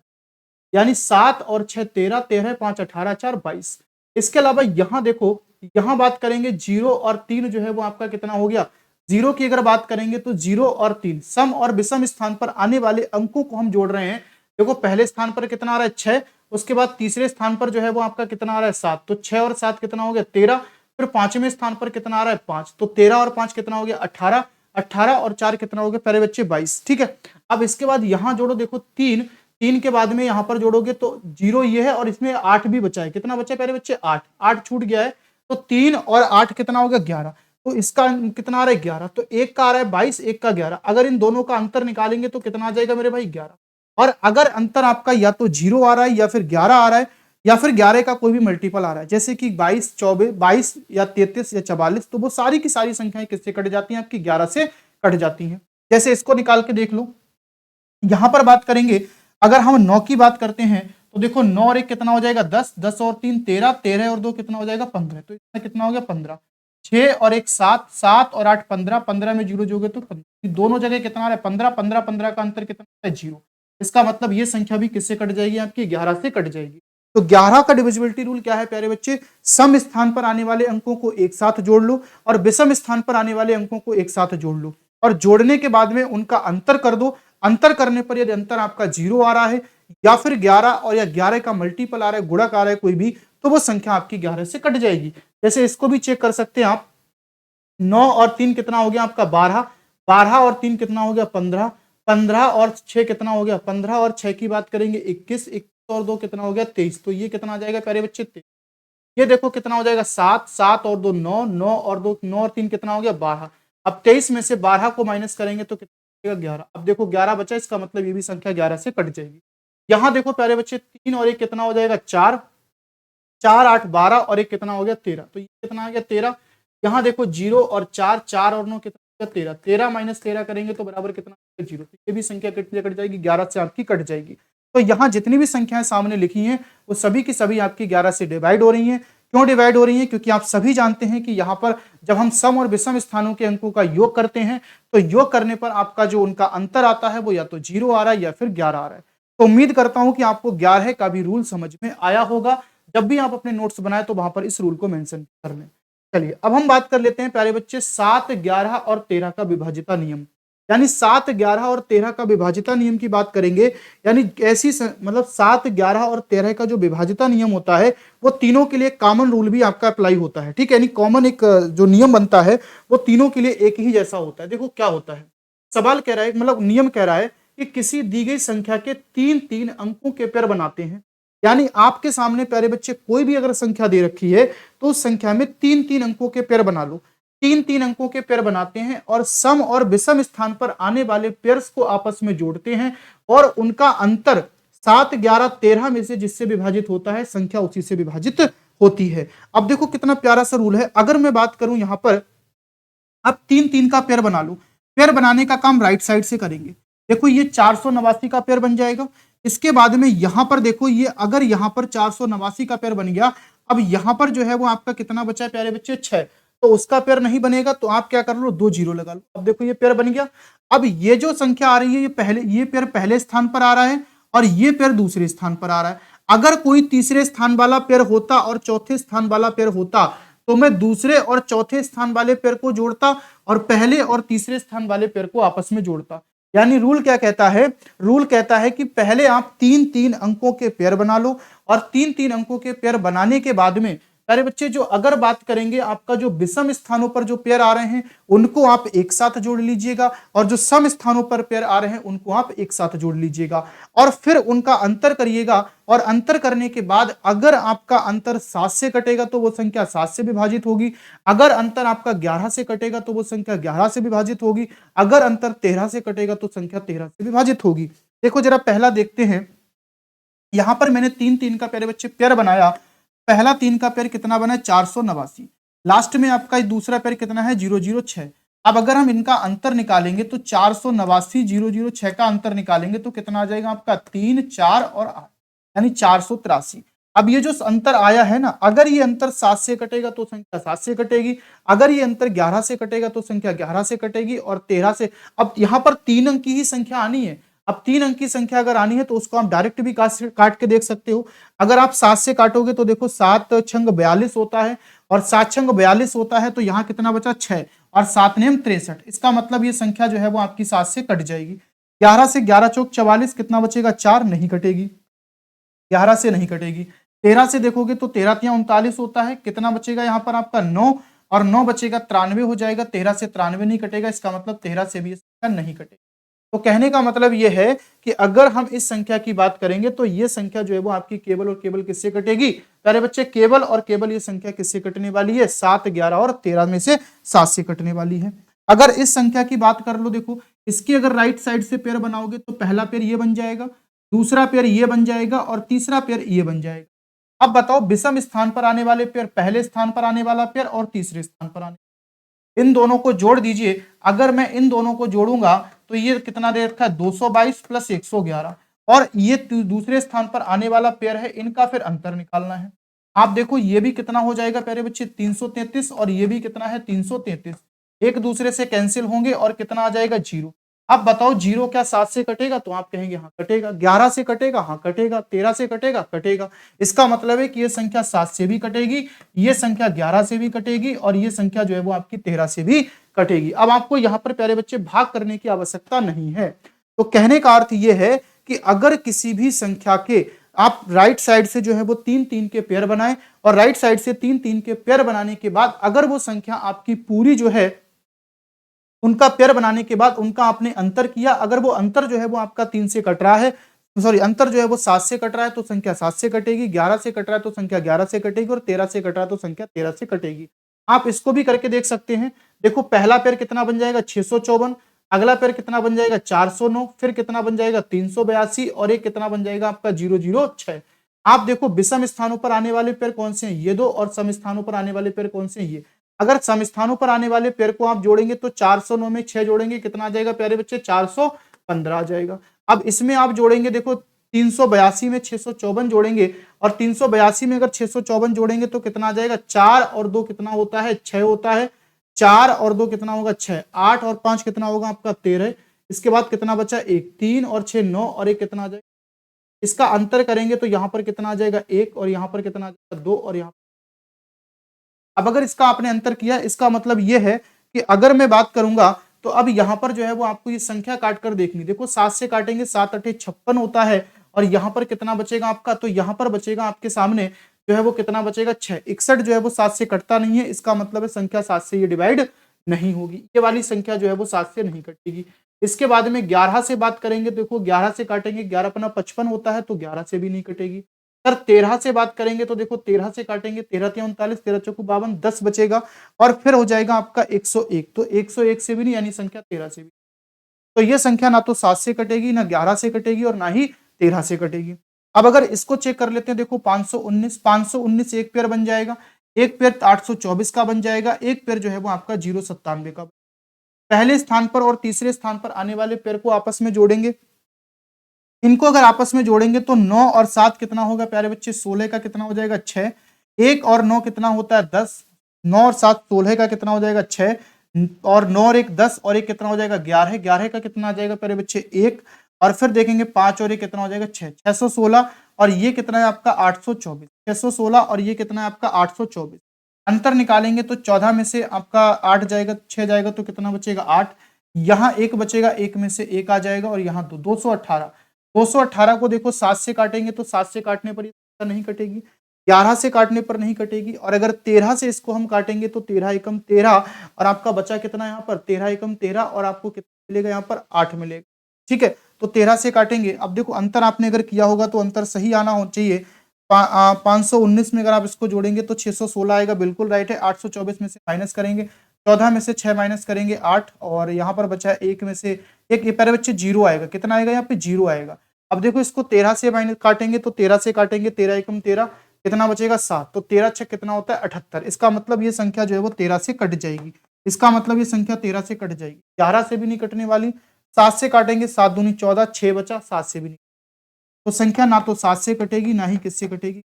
यानी 7 और 6 13, 13 5 18 4 22। इसके अलावा यहां देखो, यहां बात करेंगे 0 और 3 जो है वो आपका कितना हो गया, 0 की अगर बात करेंगे तो 0 और 3 सम और विषम स्थान पर आने वाले अंकों को हम जोड़ रहे हैं। देखो पहले स्थान पर कितना आ रहा है 6, उसके बाद तीसरे स्थान पर जो है वो आपका कितना आ रहा है 7, तो 6 और 7 कितना हो गया 13, फिर 5वें स्थान पर कितना आ रहा है 5, तो 13 और 5 कितना हो गया 18, 18 और 4 कितना हो गया प्यारे बच्चे 22। ठीक है, अब इसके बाद यहां जोड़ो, देखो 3, 3 के बाद में यहां पर जोड़ोगे तो 0 ये है और इसमें 8 भी बचा है, कितना बचा है प्यारे बच्चे 8, 8 छूट गया है, तो 3 और 8 कितना हो गया 11, तो इसका कितना आ रहा है 11, तो एक का आ रहा है 22, एक का 11, अगर इन दोनों का अंतर निकालेंगे तो कितना आ जाएगा मेरे भाई 11। और अगर अंतर आपका या तो 0 आ रहा है या फिर 11 आ रहा है या फिर 11 का कोई भी मल्टीपल आ रहा है, जैसे कि 22, 24, 22 या 33 या 44, तो वो सारी की सारी संख्याएं किससे कट जाती हैं, आपकी 11 से कट जाती हैं। जैसे इसको निकाल के देख लो, यहां पर बात करेंगे अगर हम 9 की बात करते हैं तो देखो 9 और 1 कितना हो जाएगा 10, 10 और 3 13, 13 और 2 कितना हो जाएगा 15, तो इसमें कितना हो गया 15, 6 और 1 7, 7 और 8 15, 15 में 0 जोगे तो 15, दोनों जगह कितना आ रहा है 15, 15, 15 का अंतर कितना है 0। इसका मतलब ये संख्या भी किससे कट जाएगी, आपकी 11 से कट जाएगी। तो 11 का डिविजिबिलिटी रूल क्या है प्यारे बच्चे, सम स्थान पर आने वाले अंकों को एक साथ जोड़ लो और विषम स्थान पर आने वाले अंकों को एक साथ जोड़ लो और जोड़ने के बाद में उनका अंतर कर दो। अंतर करने पर यदि अंतर आपका 0 आ रहा है या फिर 11 और या 11 का मल्टीपल आ रहा है, गुणक आ रहा है कोई भी, तो वो संख्या आपकी 11 से कट जाएगी। जैसे इसको भी चेक कर सकते हैं आप, 9 और 3 कितना हो गया आपका 12, 12 और 3 कितना हो गया 15, 15 और 6 कितना हो गया 15 और 6 की बात करेंगे 21, 21 और 2 कितना हो गया 23। तो ये कितना आ जाएगा प्यारे बच्चे 23। ये देखो कितना हो जाएगा 7, 7 और 2 9, 9 और 2 9 और 3 कितना हो गया 12। अब 23 में से 12 को माइनस करेंगे तो कितना 11। अब देखो 11 बचा, इसका मतलब ये भी संख्या 11 से कट जाएगी। यहाँ देखो प्यारे बच्चे 3 और 1 कितना हो जाएगा 4, 4 8 12 और 1 कितना हो गया 13। तो ये कितना आ गया 13। यहाँ देखो 0 और 4, 4 और 9 कितना हो गया 13, 13 माइनस 13 करेंगे तो बराबर कितना 0। तो ये भी संख्या कट जाएगी, 11 से आपकी कट जाएगी। तो यहाँ जितनी भी संख्याएं सामने लिखी हैं वो सभी की सभी आपकी 11 से डिवाइड हो रही हैं। क्यों डिवाइड हो रही हैं? क्योंकि आप सभी जानते हैं कि यहाँ पर जब हम सम और विषम स्थानों के अंकों का योग करते हैं तो योग करने पर आपका जो उनका अंतर आता है वो या तो 0 आ रहा है या फिर 11 आ रहा है। तो उम्मीद करता हूं कि आपको 11 का भी रूल समझ में आया होगा। जब भी आप अपने नोट्स बनाए तो वहां पर इस रूल को मेंशन कर लें। चलिए अब हम बात कर लेते हैं प्यारे बच्चे 7, 11 और 13 का विभाज्यता नियम। यानी 7, 11 और 13 का विभाज्यता नियम की बात करेंगे। यानी ऐसी मतलब 7, 11 और 13 का जो विभाज्यता नियम होता है वो तीनों के लिए कॉमन रूल भी आपका अप्लाई होता है। ठीक है, यानी कॉमन एक जो नियम बनता है वो तीनों के लिए एक ही जैसा होता है। देखो क्या होता है, सवाल कह रहा है, मतलब नियम कह रहा है कि किसी दी गई संख्या के 3 अंकों के पेयर बनाते हैं। यानी आपके सामने प्यारे बच्चे कोई भी अगर संख्या दे रखी है तो उस संख्या में 3 अंकों के पेयर बना लो। 3 अंकों के पेयर बनाते हैं और सम और विषम स्थान पर आने वाले पेयर्स को आपस में जोड़ते हैं और उनका अंतर 7, 11, 13 में से जिससे विभाजित होता है संख्या उसी से विभाजित होती है। अब देखो कितना प्यारा सा रूल है। अगर मैं बात करूं यहां पर अब 3 का पेयर बना लो। पेयर बनाने का काम राइट साइड से करेंगे। देखो ये 489 का पेयर बन जाएगा। इसके बाद में यहां पर देखो ये अगर यहां पर 489 का पेयर बन गया, अब यहां पर जो है वो आपका कितना बचा है प्यारे बच्चे 6, तो उसका पेयर नहीं बनेगा तो आप क्या कर लो 2 जीरो लगा लो। अब देखो ये पेयर बन गया। अब ये जो संख्या आ रही है ये पेयर पहले स्थान पर आ रहा है और ये पेयर दूसरे स्थान पर आ रहा है। अगर कोई तीसरे स्थान वाला पेयर होता और चौथे स्थान वाला पेयर होता तो मैं दूसरे और चौथे स्थान वाले पेयर को जोड़ता और पहले और तीसरे स्थान वाले पेयर को आपस में जोड़ता। यानी रूल क्या कहता है? रूल कहता है कि पहले आप 3 अंकों के पेयर बना लो और 3 अंकों के पेयर बनाने के बाद में प्यारे बच्चे जो अगर बात करेंगे आपका जो विषम स्थानों पर जो पेयर आ रहे हैं उनको आप एक साथ जोड़ लीजिएगा और जो सम स्थानों पर पेयर आ रहे हैं उनको आप एक साथ जोड़ लीजिएगा और फिर उनका अंतर करिएगा। और अंतर करने के बाद अगर आपका अंतर 7 से कटेगा तो वो संख्या 7 से विभाजित होगी। अगर अंतर आपका 11 से कटेगा तो वो संख्या 11 से विभाजित होगी। अगर अंतर 13 से कटेगा तो संख्या 13 से विभाजित होगी। देखो जरा पहला देखते हैं। यहां पर मैंने 3 का प्यारे बच्चे पेयर बनाया। पहला 3 का पेयर कितना बना है 489। लास्ट में आपका दूसरा पेयर कितना है 006। अब अगर हम इनका अंतर निकालेंगे तो 489 006 का अंतर निकालेंगे तो कितना आ जाएगा आपका 3, 4 और 8 यानी 483। अब ये जो अंतर आया है ना, अगर ये अंतर 7 से कटेगा तो संख्या 7 से कटेगी। अगर ये अंतर 11 से कटेगा तो संख्या 11 से कटेगी और 13 से। अब यहां पर 3 अंक की ही संख्या आनी है। अब 3 अंक की संख्या अगर आनी है तो उसको आप डायरेक्ट भी काट के देख सकते हो। अगर आप 7 से काटोगे तो देखो 7 छंग 42 होता है और 7 छंग 42 होता है तो यहाँ कितना बचा 6 और 7 नेम 63। इसका मतलब ये संख्या जो है वो आपकी 7 से कट जाएगी। 11 से 11 चौक 44 कितना बचेगा 4, नहीं कटेगी, 11 से नहीं कटेगी। 13 से देखोगे तो 13 तिया 39 होता है, कितना बचेगा यहाँ पर आपका 9 और 9 बचेगा 93 हो जाएगा। 13 से 93 नहीं कटेगा, इसका मतलब 13 से भी ये संख्या नहीं कटेगी। तो कहने का मतलब ये है कि अगर हम इस संख्या की बात करेंगे तो ये संख्या जो है वो आपकी केवल और केवल किससे कटेगी प्यारे बच्चे? केवल और केवल ये संख्या किससे कटने वाली है? 7, 11 और 13 में से 7 से कटने वाली है। अगर इस संख्या की बात कर लो, देखो इसकी अगर राइट साइड से पेयर बनाओगे तो पहला पेयर ये बन जाएगा, दूसरा पेयर ये बन जाएगा और तीसरा पेयर ये बन जाएगा। अब बताओ विषम स्थान पर आने वाले पेयर, पहले स्थान पर आने वाला पेयर और तीसरे स्थान पर आने, इन दोनों को जोड़ दीजिए। अगर मैं इन दोनों को जोड़ूंगा तो ये कितना दे रखा है 222 प्लस 111 और ये दूसरे स्थान पर आने वाला पेयर है, इनका फिर अंतर निकालना है। आप देखो ये भी कितना हो जाएगा प्यारे बच्चे 333 और ये भी कितना है 333, एक दूसरे से कैंसिल होंगे और कितना आ जाएगा 0। अब बताओ 0 क्या 7 से कटेगा? तो आप कहेंगे हाँ कटेगा। 11 से कटेगा? हाँ कटेगा। 13 से कटेगा? कटेगा। इसका मतलब है कि ये संख्या 7 से भी कटेगी, ये संख्या 11 से भी कटेगी और ये संख्या जो है वो आपकी 13 से भी कटेगी। अब आपको यहाँ पर प्यारे बच्चे भाग करने की आवश्यकता नहीं है। तो कहने का अर्थ ये है कि अगर किसी भी संख्या के आप राइट साइड से जो है वो 3-3 के पेयर बनाएं और राइट साइड से 3-3 के पेयर बनाने के बाद अगर वो संख्या आपकी पूरी जो है उनका पेयर बनाने के बाद उनका आपने अंतर किया, अगर वो अंतर जो है वो आपका 3 से कट रहा है, सॉरी अंतर जो है वो 7 से कट रहा है तो संख्या 7 से कटेगी, 11 से कट रहा है तो संख्या 11 से कटेगी और 13 से कट रहा है तो संख्या 13 से कटेगी। आप इसको भी करके देख सकते हैं। देखो पहला पेयर कितना बन जाएगा 654, अगला पेयर कितना बन जाएगा 409, फिर कितना बन जाएगा 382 और एक कितना बन जाएगा आपका 006। आप देखो विषम स्थानों पर आने वाले पेयर कौन से हैं, ये दो, और सम स्थानों पर आने वाले पेयर कौन से हैं, ये। अगर सम स्थानों पर आने वाले पेयर को आप जोड़ेंगे तो 409 में 6 जोड़ेंगे कितना आ जाएगा प्यारे बच्चे, 415 आ जाएगा। अब इसमें आप जोड़ेंगे, देखो 382 में 654 जोड़ेंगे और 382 में अगर 654 जोड़ेंगे तो कितना आ जाएगा, 4 और 2 कितना होता है, 6 होता है। 4 और 2 कितना होगा, 6। 8 और 5 कितना होगा आपका, 13। इसके बाद कितना बचा, 1। 3 और 6 9 और 1 कितना आ जाएगा। इसका अंतर करेंगे तो यहां पर कितना आ जाएगा, 1, और यहां पर कितना आ जाएगा, 2, और यहां। अब अगर इसका आपने अंतर किया, इसका मतलब ये है कि अगर मैं बात करूंगा तो अब यहां पर जो है वो आपको ये संख्या काट कर देखनी। देखो 7 से काटेंगे, 7 8 56 होता है और यहां पर कितना बचेगा आपका, तो यहां पर बचेगा आपके सामने जो है वो कितना बचेगा, 6। 61 जो है वो 7 से कटता नहीं है, इसका मतलब है संख्या 7 से ये डिवाइड नहीं होगी, ये वाली संख्या जो है वो 7 से नहीं कटेगी। इसके बाद में 11 से बात करेंगे, देखो 11 से काटेंगे, 11 पना 55 होता है तो 11 से भी नहीं कटेगी। सर 13 से बात करेंगे तो देखो 13 से काटेंगे, 13 तिया 39, 13 चौको 52, 10 बचेगा और फिर हो जाएगा आपका 101, तो 101 से भी नहीं, यानी संख्या 13 से भी। तो ये संख्या ना तो 7 से कटेगी, ना 11 से कटेगी और ना ही 13 से कटेगी। अब अगर इसको चेक कर लेते हैं, देखो 519, 519 एक पेयर बन जाएगा, एक पेयर 824 का बन जाएगा, एक पेयर जो है वो आपका 097 का। पहले स्थान पर और तीसरे स्थान पर आने वाले पेयर को आपस में जोड़ेंगे। इनको अगर आपस में जोड़ेंगे तो 9 और 7 कितना होगा प्यारे बच्चे, 16 का कितना हो जाएगा, 6। 1 और 9 कितना होता है, 10। 9 और 7 16 का कितना हो जाएगा, 6। और 9 और 1 10 और 1 कितना हो जाएगा, 11। 11 का कितना आ जाएगा प्यारे बच्चे, 1। और फिर देखेंगे 5 और 1 कितना हो जाएगा, 6। 616 और ये कितना है आपका 824। 616 और ये कितना है आपका 824। अंतर निकालेंगे तो 14 में से आपका 8 जाएगा, 6 जाएगा तो कितना बचेगा, 8। यहाँ 1 बचेगा, 1 में से 1 आ जाएगा और यहाँ 2, 218। 218 को देखो 7 से काटेंगे तो 7 से काटने पर ये नहीं कटेगी, 11 से काटने पर नहीं कटेगी, और अगर 13 से इसको हम काटेंगे तो 13 एकम 13 और आपका बचा कितना यहाँ पर, 13 एकम 13 और आपको कितना मिलेगा यहाँ पर, 8 मिलेगा। ठीक है, तो 13 से काटेंगे। अब देखो अंतर आपने अगर किया होगा तो अंतर सही आना हो चाहिए। 519 में अगर आप इसको जोड़ेंगे तो 616 आएगा, बिल्कुल राइट है। 824 में से माइनस करेंगे, 14 में से 6 माइनस करेंगे 8, और यहाँ पर बचा 1 में से एक, ये प्यारे बच्चे 0 आएगा, कितना आएगा यहाँ पे, 0 आएगा। अब देखो इसको 13 से माइनस काटेंगे तो 13 से काटेंगे, 13 एकम 13 कितना बचेगा, 7। तो 13 6 कितना होता है, 78। इसका मतलब ये संख्या जो है वो 13 से कट जाएगी, इसका मतलब ये संख्या 13 से कट जाएगी। 11 से भी नहीं कटने वाली, 7 से काटेंगे, 7 दूनी 14, 6 बचा, 7 से भी नहीं। तो संख्या ना तो 7 से कटेगी ना ही किससे कटेगी।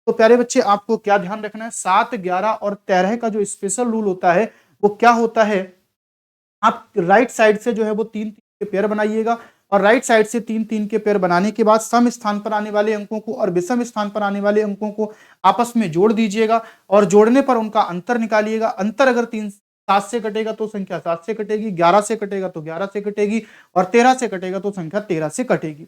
तो प्यारे बच्चे आपको क्या ध्यान रखना है, 7 11 और 13 का जो स्पेशल रूल होता है वो क्या होता है, आप राइट साइड से जो है वो 3 3 के पेयर बनाइएगा और राइट साइड से 3 3 के पेयर बनाने के बाद सम स्थान पर आने वाले अंकों को और विषम स्थान पर आने वाले अंकों को आपस में जोड़ दीजिएगा और जोड़ने पर उनका अंतर निकालिएगा। अंतर अगर 7 से कटेगा तो संख्या 7 से कटेगी, 11 से कटेगा तो 11 से कटेगी और 13 से कटेगा तो संख्या 13 से कटेगी।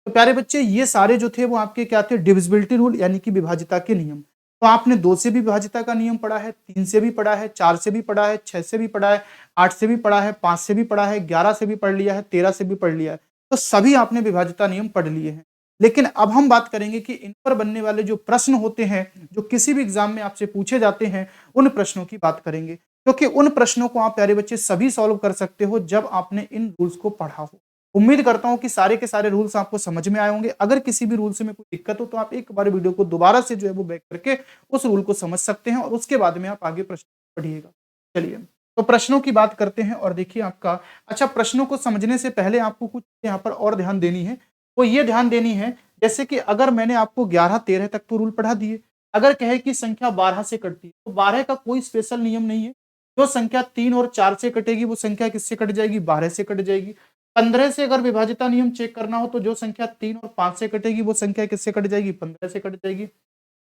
तो प्यारे बच्चे ये सारे जो थे वो आपके क्या थे, डिविजिबिलिटी रूल यानी कि विभाज्यता के नियम। तो आपने 2 से भी विभाज्यता का नियम पढ़ा है, 3 से भी पढ़ा है, 4 से भी पढ़ा है, 6 से भी पढ़ा है, 8 से भी पढ़ा है, 5 से भी पढ़ा है, 11 से भी पढ़ लिया है, 13 से भी पढ़ लिया है। तो सभी आपने विभाज्यता नियम पढ़ लिए हैं। लेकिन अब हम बात करेंगे कि इन पर बनने वाले जो प्रश्न होते हैं, जो किसी भी एग्जाम में आपसे पूछे जाते हैं, उन प्रश्नों की बात करेंगे। क्योंकि उन प्रश्नों को आप प्यारे बच्चे सभी सॉल्व कर सकते हो जब आपने इन रूल्स को पढ़ा हो। उम्मीद करता हूं कि सारे के सारे रूल्स आपको समझ में आए होंगे। अगर किसी भी रूल से में कोई दिक्कत हो तो आप एक बार वीडियो को दोबारा से जो है वो बैक करके उस रूल को समझ सकते हैं और उसके बाद में आप आगे प्रश्न पढ़िएगा। चलिए तो प्रश्नों की बात करते हैं और देखिए आपका, अच्छा प्रश्नों को समझने से पहले आपको कुछ यहाँ पर और ध्यान देनी है। वो ये ध्यान देनी है जैसे कि अगर मैंने आपको 11 13 तक तो रूल पढ़ा दिए, अगर कहे कि संख्या 12 से कटती है तो 12 का कोई स्पेशल नियम नहीं है। जो संख्या 3 और 4 से कटेगी वो संख्या किससे कट जाएगी, 12 से कट जाएगी। 15 से अगर विभाज्यता नियम चेक करना हो तो जो संख्या 3 और 5 से कटेगी वो संख्या किससे कट जाएगी, 15 से कट जाएगी।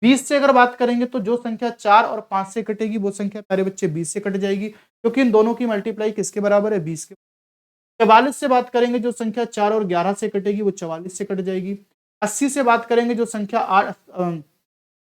20 से अगर बात करेंगे तो जो संख्या 4 और 5 से कटेगी वो संख्या प्यारे बच्चे 20 से कट जाएगी, क्योंकि इन दोनों की मल्टीप्लाई किसके बराबर है, 20 के। 44 से बात करेंगे, जो संख्या 4 और 11 से कटेगी वो 44 से कट जाएगी। 80 से बात करेंगे जो संख्या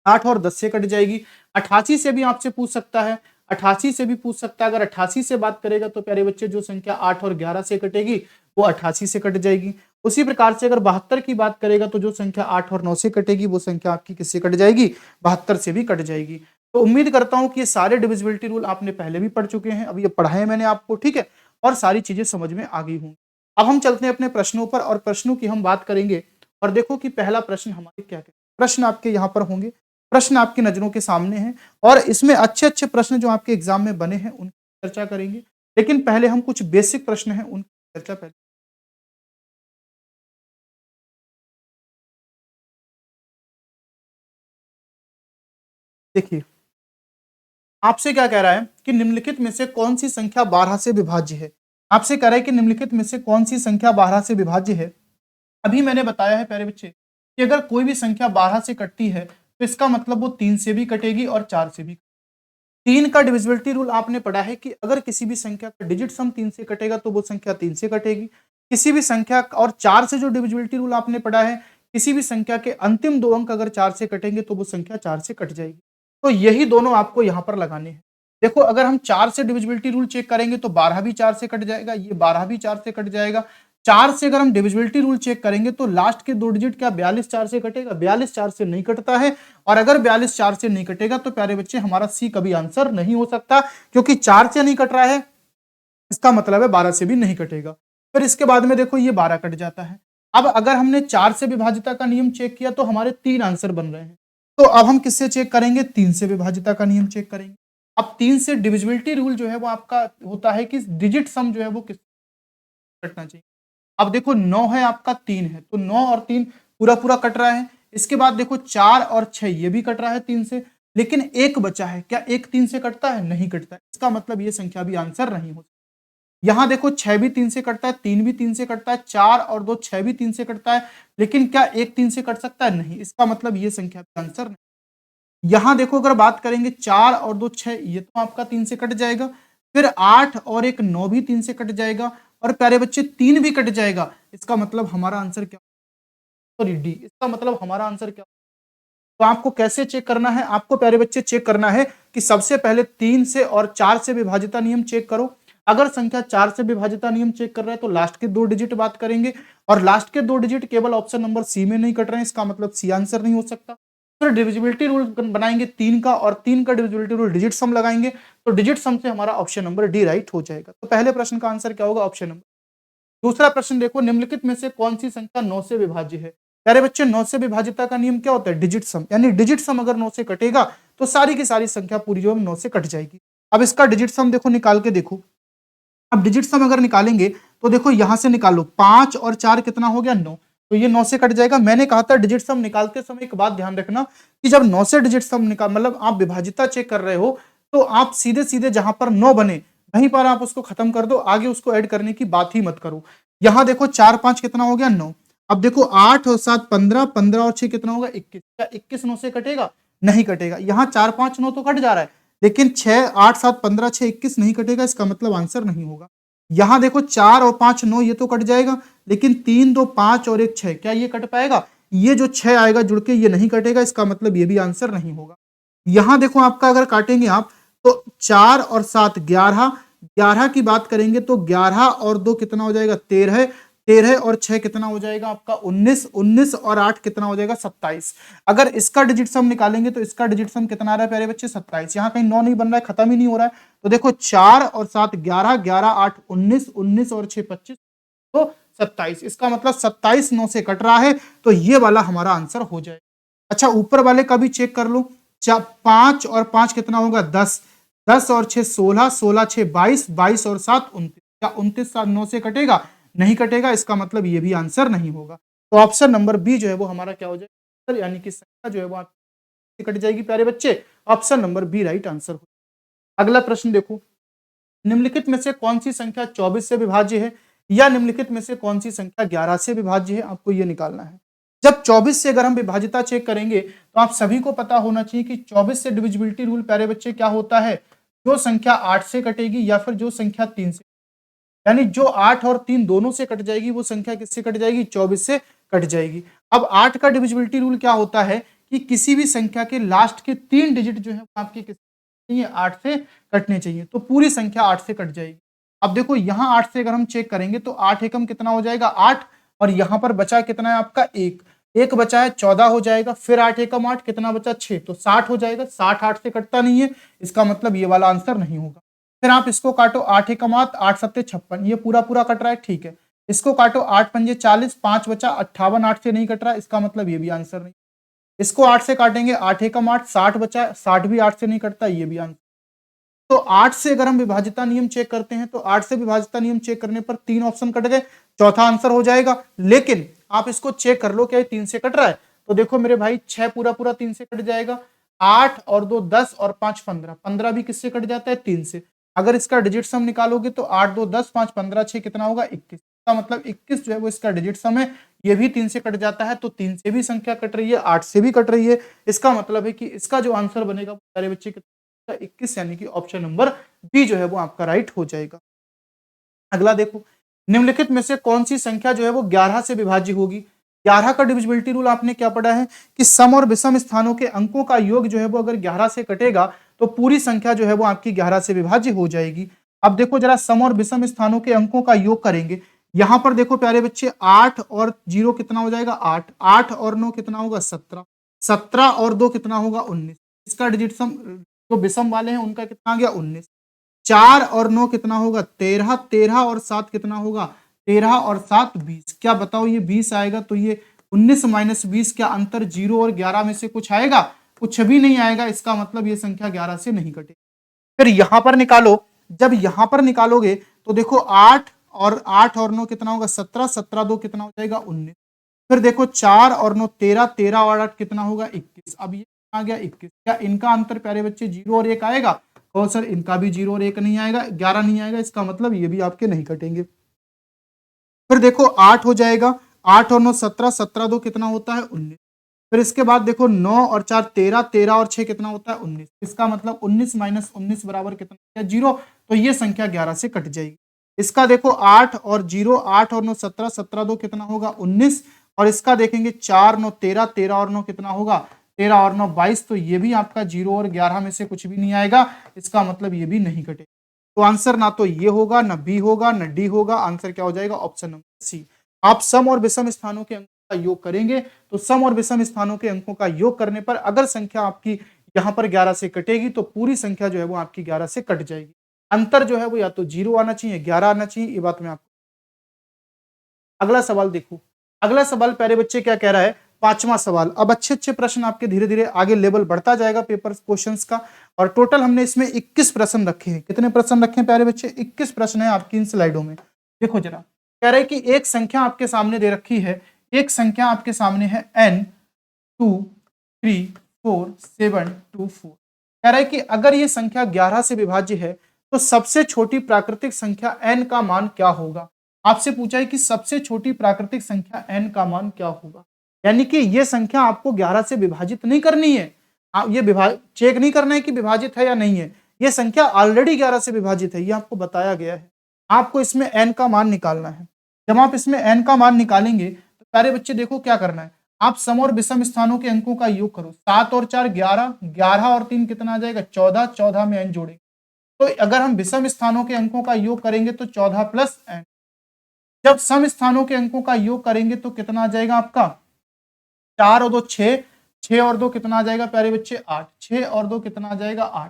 8 और 10 से कट जाएगी। 88 से भी आपसे पूछ सकता है, 88 से भी पूछ सकता है। अगर 88 से बात करेगा तो प्यारे बच्चे जो संख्या 8 और 11 से कटेगी वो 88 से कट जाएगी। उसी प्रकार से अगर 72 की बात करेगा तो जो संख्या 8 और 9 से कटेगी वो संख्या आपकी किससे कट जाएगी? 72 से भी कट जाएगी। तो उम्मीद करता हूं कि ये सारे डिविजिबिलिटी रूल आपने पहले भी पढ़ चुके हैं, अब ये पढ़ाए मैंने आपको, ठीक है, और सारी चीजें समझ में आ गई होंगी। अब हम चलते हैं अपने प्रश्नों पर और प्रश्नों की हम बात करेंगे। और देखो कि पहला प्रश्न हमारे क्या क्या प्रश्न आपके यहाँ पर होंगे, प्रश्न आपकी नजरों के सामने हैं और इसमें अच्छे अच्छे प्रश्न जो आपके एग्जाम में बने हैं उनकी चर्चा करेंगे। लेकिन पहले हम कुछ बेसिक प्रश्न हैं उनकी चर्चा पहले देखिए। आपसे क्या कह रहा है कि निम्नलिखित में से कौन सी संख्या 12 से विभाज्य है? आपसे कह रहा है कि निम्नलिखित में से कौन सी संख्या 12 से विभाज्य है? अभी मैंने बताया है प्यारे बच्चे कि अगर कोई भी संख्या 12 से कटती है तो इसका मतलब वो 3 से भी कटेगी और 4 से भी। 3 का डिविजिबिलिटी रूल आपने पढ़ा है कि अगर किसी भी संख्या का डिजिट सम 3 से कटेगा तो वो संख्या 3 से कटेगी। किसी भी संख्या और 4 से जो डिविजिबिलिटी रूल आपने पढ़ा है, किसी भी संख्या के अंतिम 2 अंक अगर 4 से कटेंगे तो वो संख्या 4 से कट जाएगी। तो यही दोनों आपको यहाँ पर लगाने हैं। देखो अगर हम 4 से डिविजिबिलिटी रूल चेक करेंगे तो 12 भी 4 से कट जाएगा, ये 12 भी 4 से कट जाएगा। 4 से अगर हम डिविजिबिलिटी रूल चेक करेंगे तो लास्ट के 2 डिजिट क्या 42 4 से कटेगा? 42 4 से नहीं कटता है। और अगर 42 4 से नहीं कटेगा तो प्यारे बच्चे हमारा सी कभी आंसर नहीं हो सकता, क्योंकि 4 से नहीं कट रहा है इसका मतलब है 12 से भी नहीं कटेगा। फिर इसके बाद में देखो ये 12 कट जाता है। अब अगर हमने 4 से विभाजिता का नियम चेक किया तो हमारे 3 आंसर बन रहे हैं। तो अब हम किससे चेक करेंगे? 3 से विभाजिता का नियम चेक करेंगे। अब 3 से डिविजिबिलिटी रूल जो है वो आपका होता है कि डिजिट सम जो है वो किस कटना चाहिए। अब देखो 9 है आपका, 3 है, तो 9 और 3 पूरा पूरा कट रहा है। इसके बाद देखो 4 और 6 ये भी कट रहा है 3 से, लेकिन एक बचा है। क्या एक 3 से कटता है? नहीं कटता है। इसका मतलब ये संख्या भी आंसर नहीं हो। यहाँ देखो 6 भी 3 से कटता है, 3 भी 3 से कटता है, 4 और 2 6 भी 3 से कटता है, लेकिन क्या एक 3 से कट सकता है? नहीं। इसका मतलब ये संख्या भी आंसर नहीं। यहाँ देखो अगर बात करेंगे 4 और 2 6 ये तो आपका 3 से कट जाएगा। फिर 8 और 1 9 भी 3 से कट जाएगा और प्यारे बच्चे 3 भी कट जाएगा। इसका मतलब हमारा आंसर क्या? Sorry D. इसका मतलब हमारा आंसर क्या? तो आपको कैसे चेक करना है? आपको प्यारे बच्चे चेक करना है कि सबसे पहले 3 से और 4 से विभाजिता नियम चेक करो। अगर संख्या 4 से विभाजिता नियम चेक कर रहा है तो लास्ट के 2 डिजिट बात करेंगे और लास्ट के 2 डिजिट केवल ऑप्शन नंबर सी में नहीं कट रहे हैं, इसका मतलब सी आंसर नहीं हो सकता। फिर डिविजिबिलिटी रूल बनाएंगे 3 का और 3 का डिविजिबिलिटी रूल डिजिट सम लगाएंगे तो डिजिट सम से हमारा ऑप्शन नंबर डी राइट हो जाएगा। तो पहले प्रश्न का आंसर क्या होगा? Option number. दूसरा प्रश्न देखो, निम्नलिखित में से कौन सी संख्या 9 से विभाज्य है? प्यारे बच्चे 9 से विभाजिता का नियम क्या होता है? डिजिट सम, यानी डिजिट सम अगर 9 से कटेगा तो सारी की सारी संख्या पूरी जो है 9 से कट जाएगी। अब इसका डिजिट सम देखो निकाल के देखो। अब डिजिट सम अगर निकालेंगे तो देखो यहां से निकालो 5 और 4 कितना हो गया? 9। तो ये 9 से कट जाएगा। मैंने कहा था डिजिट सम निकालते समय एक बात ध्यान रखना कि जब 9 से डिजिट सम निकाल मतलब आप विभाजिता चेक कर रहे हो तो आप सीधे सीधे जहां पर 9 बने वहीं पर आप उसको खत्म कर दो, आगे उसको ऐड करने की बात ही मत करो। यहां देखो 4 5 कितना हो गया? 9। अब देखो 8 और 7 15, 15 और 6 कितना होगा? 21। क्या 21 9 से कटेगा? नहीं कटेगा। यहाँ 4 5 9 तो कट जा रहा है, लेकिन 6 8 7 15 6 21 नहीं कटेगा, इसका मतलब आंसर नहीं होगा। यहां देखो 4 और 5 9 ये तो कट जाएगा, लेकिन 3 2 5 और 1 6, क्या ये कट पाएगा? ये जो 6 आएगा जुड़ के ये नहीं कटेगा, इसका मतलब ये भी आंसर नहीं होगा। यहां देखो आपका अगर काटेंगे आप तो 4 और 7 11, 11 की बात करेंगे तो 11 और 2 कितना हो जाएगा? 13, 13 और 6 कितना हो जाएगा आपका? 19, 19 और 8 कितना हो जाएगा? 27। अगर इसका डिजिट सम निकालेंगे तो इसका डिजिट सम कितना आ रहा है प्यारे बच्चे? 27। यहाँ कहीं 9 नहीं बन रहा है, खत्म ही नहीं हो रहा है। तो देखो 4 और 7 11, 11 8 19, 19 और 6 25, तो 27। इसका मतलब 27 9 से कट रहा है, तो ये वाला हमारा आंसर हो जाएगा। अच्छा ऊपर वाले का भी चेक कर लो। 5 और 5 कितना होगा? 10, 10 और 6 16, 16 6 22, 22 और 7 29। क्या 29 7 9 से कटेगा? नहीं कटेगा, इसका मतलब ये भी आंसर नहीं होगा। तो ऑप्शन नंबर बी जो है वो हमारा क्या हो जाएगा? यानी कि संख्या जो है वो आपकी कट जाएगी प्यारे बच्चे। Option number b right answer हो। अगला प्रश्न देखो, निम्नलिखित में से कौन सी संख्या 24 से विभाज्य है या निम्नलिखित में से कौन सी संख्या 11 से विभाज्य है? आपको ये निकालना है। जब 24 से अगर हम विभाजिता चेक करेंगे तो आप सभी को पता होना चाहिए कि 24 से डिविजिबिलिटी रूल प्यारे बच्चे क्या होता है? जो संख्या 8 से कटेगी या फिर जो संख्या 3 से, यानी जो 8 और 3 दोनों से कट जाएगी वो संख्या किससे कट जाएगी? 24 से कट जाएगी। अब 8 का डिविजिबिलिटी रूल क्या होता है कि किसी भी संख्या के लास्ट के 3 डिजिट जो है वो आपके किस चाहिए 8 से कटने चाहिए, तो पूरी संख्या 8 से कट जाएगी। अब देखो यहाँ 8 से अगर हम चेक करेंगे तो 8 एकम कितना हो जाएगा 8, और यहाँ पर बचा कितना है आपका 1, 1 बचा है 14 हो जाएगा, फिर 8 एकम 8 कितना बचा 6, तो 60 हो जाएगा। 60 8 से कटता नहीं है, इसका मतलब ये वाला आंसर नहीं होगा। फिर आप इसको काटो 8 एकम 8, 8 सत्ते 56, ये पूरा पूरा कट रहा है, ठीक है। इसको काटो 8 पंजे 40, 5 बचा 58, 8 से नहीं कट रहा, इसका मतलब ये भी आंसर नहीं। इसको 8 से काटेंगे 8 एकम 8, 60 बचा, 60 भी 8 से नहीं कटता, ये भी आंसर। तो 8 से अगर हम विभाज्यता नियम चेक करते हैं तो 8 से विभाज्यता नियम चेक करने पर 3 ऑप्शन कट गए, चौथा आंसर हो जाएगा। लेकिन आप इसको चेक कर लो क्या ये 3 से कट रहा है, तो देखो मेरे भाई 6 पूरा पूरा 3 से कट जाएगा, 8 और 2 10 और 5 15, 15 भी किससे कट जाता है 3 से। अगर इसका डिजिट सम निकालोगे तो 8 2 10 5 15 6 कितना होगा 21, इसका मतलब 21 जो है वो इसका डिजिट सम है, ये भी 3 से कट जाता है, तो 3 से भी संख्या कट रही है, 8 से भी कट रही है। इसका मतलब है कि इसका जो आंसर बनेगा वो सारे बच्चे 21, यानी कि ऑप्शन नंबर बी जो है वो आपका राइट हो जाएगा। अगला देखो, निम्नलिखित में से कौन सी संख्या जो है वो 11 से विभाज्य होगी। 11 का डिविजिबिलिटी रूल आपने क्या पढ़ा है कि सम और विषम स्थानों के अंकों का योग जो है वो अगर 11 से कटेगा तो पूरी संख्या जो है वो आपकी 11 से विभाज्य हो जाएगी। अब देखो जरा सम और विषम स्थानों के अंकों का योग करेंगे। यहां पर देखो प्यारे बच्चे 8 और 0 कितना हो जाएगा 8, 8 और 9 कितना होगा 17, 17 और 2 कितना होगा 19, इसका डिजिट सम जो विषम वाले हैं उनका कितना आ गया 19, 4 और 9 कितना होगा 13, 13 और 7 कितना होगा 13 और 7 20, क्या बताओ ये 20 आएगा, तो ये 19 माइनस 20 क्या अंतर 0 और 11 में से कुछ आएगा, कुछ भी नहीं आएगा, इसका मतलब ये संख्या 11 से नहीं कटेगी। फिर यहां पर निकालो, जब यहां पर निकालोगे तो देखो 8 और 9 कितना होगा 17, 17 2 कितना हो जाएगा 19, फिर देखो 4 और 9 13, 13 और 8 कितना होगा 21, अब ये आ गया 21, क्या इनका अंतर प्यारे बच्चे 0 और 1 आएगा, और सर इनका भी 0 और 1 नहीं आएगा, 11 नहीं आएगा, इसका मतलब ये भी आपके नहीं कटेंगे। फिर देखो 8 हो जाएगा, 8 और 9 17, 17 2 कितना होता है 19, फिर इसके बाद देखो 9 और 4 13, 13 और 6 कितना होता है 19, इसका मतलब 19 माइनस 19 बराबर कितना 0, तो ये संख्या 11 से कट जाएगी। इसका देखो 8 और 0, 8 और 9 17, 17 2 कितना होगा 19, और इसका देखेंगे 4 9 13, 13 और 9 कितना होगा 13 और 9 22, तो ये भी आपका 0 और 11 में से कुछ भी नहीं आएगा, इसका मतलब ये भी नहीं कटेगा। तो आंसर ना तो ये होगा, ना बी होगा, ना डी होगा, आंसर क्या हो जाएगा ऑप्शन नंबर सी। आप सम और विषम स्थानों के अंकों का योग करेंगे तो सम और विषम स्थानों के अंकों का योग करने पर अगर संख्या आपकी यहां पर 11 से कटेगी तो पूरी संख्या जो है वो आपकी 11 से कट जाएगी। अंतर जो है वो या तो 0 आना चाहिए, 11 आना चाहिए, ये बात मैं आपको। अगला सवाल देखो, अगला सवाल प्यारे बच्चे क्या कह रहा है, पांचवा सवाल। अब अच्छे अच्छे प्रश्न आपके धीरे धीरे आगे लेवल बढ़ता जाएगा पेपर क्वेश्चंस का, और टोटल हमने इसमें 21 प्रश्न रखे हैं। कितने प्रश्न रखे हैं प्यारे बच्चे, 21 प्रश्न है आपकी इन स्लाइडों में। देखो जरा, कह रहा है कि एक संख्या आपके सामने दे रखी है, एक संख्या आपके सामने है n 2 3 4 7 2 4। कह रहा है कि अगर ये संख्या 11 से विभाज्य है तो सबसे छोटी प्राकृतिक संख्या n का मान क्या होगा। आपसे पूछा है कि सबसे छोटी प्राकृतिक संख्या n का मान क्या होगा, यानी कि ये संख्या आपको 11 से विभाजित नहीं करनी है, आप ये चेक नहीं करना है कि विभाजित है या नहीं है, ये संख्या ऑलरेडी 11 से विभाजित है, ये आपको बताया गया है। आपको इसमें n का मान निकालना है। जब आप इसमें n का मान निकालेंगे तो प्यारे बच्चे देखो क्या करना है, आप सम और विषम स्थानों के अंकों का योग करो। 7 और 4 11, 11 और 3 कितना आ जाएगा 14, 14 में n जोड़ेंगे तो अगर हम विषम स्थानों के अंकों का योग करेंगे तो 14 प्लस n। जब सम स्थानों के अंकों का योग करेंगे तो कितना आ जाएगा आपका 4 और 2 6, 6 और 2 कितना आ जाएगा प्यारे बच्चे 8, 6 और 2 कितना आ जाएगा 8।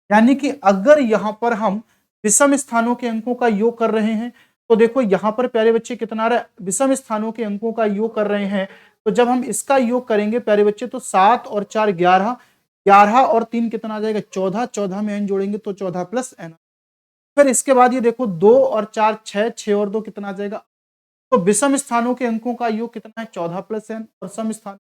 यानी कि अगर यहां पर हम विषम स्थानों के अंकों का योग कर रहे हैं तो देखो यहां पर प्यारे बच्चे कितना आ रहा है, विषम स्थानों के अंकों का योग कर रहे हैं, तो जब हम इसका योग करेंगे प्यारे बच्चे तो 7 और 4 11, 11 और 3 कितना आ जाएगा 14, 14 में n जोड़ेंगे तो 14 प्लस n। फिर इसके बाद ये देखो 2 और 4 6, 6 और 2 कितना आ जाएगा, तो विषम स्थानों के अंकों का योग कितना है 14 प्लस n, और सम स्थान